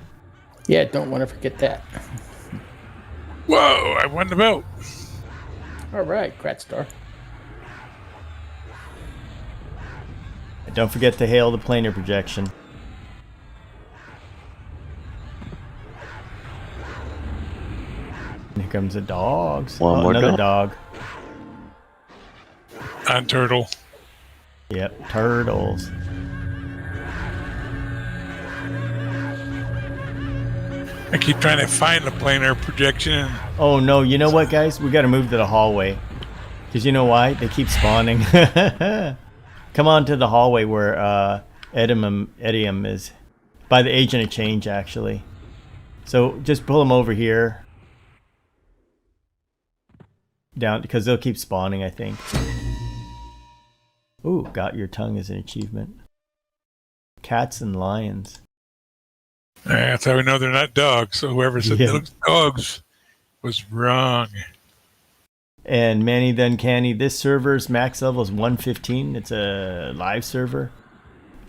Yeah, don't want to forget that. Whoa, I won the belt. All right, Kratstar. Don't forget to hail the planar projection. And here comes the dogs. One more another dog. On turtle. Yep, turtles. I keep trying to find the planar projection. Oh no, you know what, guys? We got to move to the hallway. Because you know why? They keep spawning. Come on to the hallway where Edium is. By the Agent of Change, actually. So just pull them over here. Down, because they'll keep spawning, I think. Ooh, got your tongue as an achievement. Cats and lions. That's how we know they're not dogs. So whoever said Yeah. those dogs was wrong. And Manny then Canny, this server's max level is 115. It's a live server.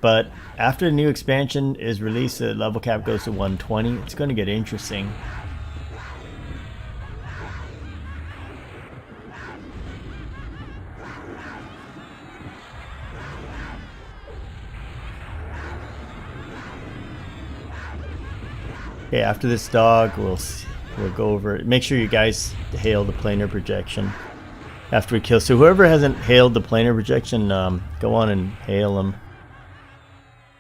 But after the new expansion is released, the level cap goes to 120. It's going to get interesting. Okay, after this dog, we'll go over it. Make sure you guys hail the planar projection after we kill. So whoever hasn't hailed the planar projection, go on and hail them.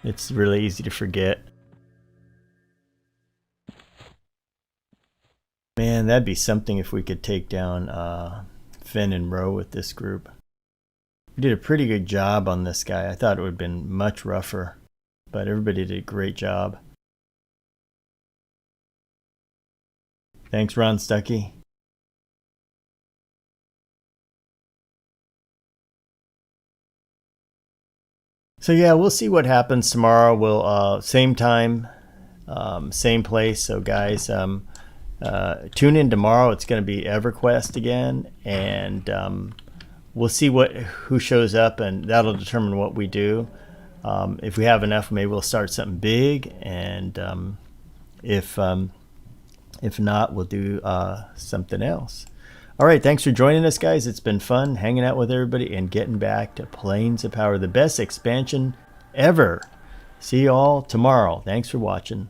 It's really easy to forget. Man, that'd be something if we could take down Finn and Roe with this group. We did a pretty good job on this guy. I thought it would have been much rougher, but everybody did a great job. Thanks, Ron Stuckey. So yeah, we'll see what happens tomorrow. We'll same time, same place. So guys, tune in tomorrow. It's going to be EverQuest again, and we'll see who shows up, and that'll determine what we do. If we have enough, maybe we'll start something big, and if not, we'll do something else. All right, thanks for joining us, guys. It's been fun hanging out with everybody and getting back to Planes of Power, the best expansion ever. See you all tomorrow. Thanks for watching.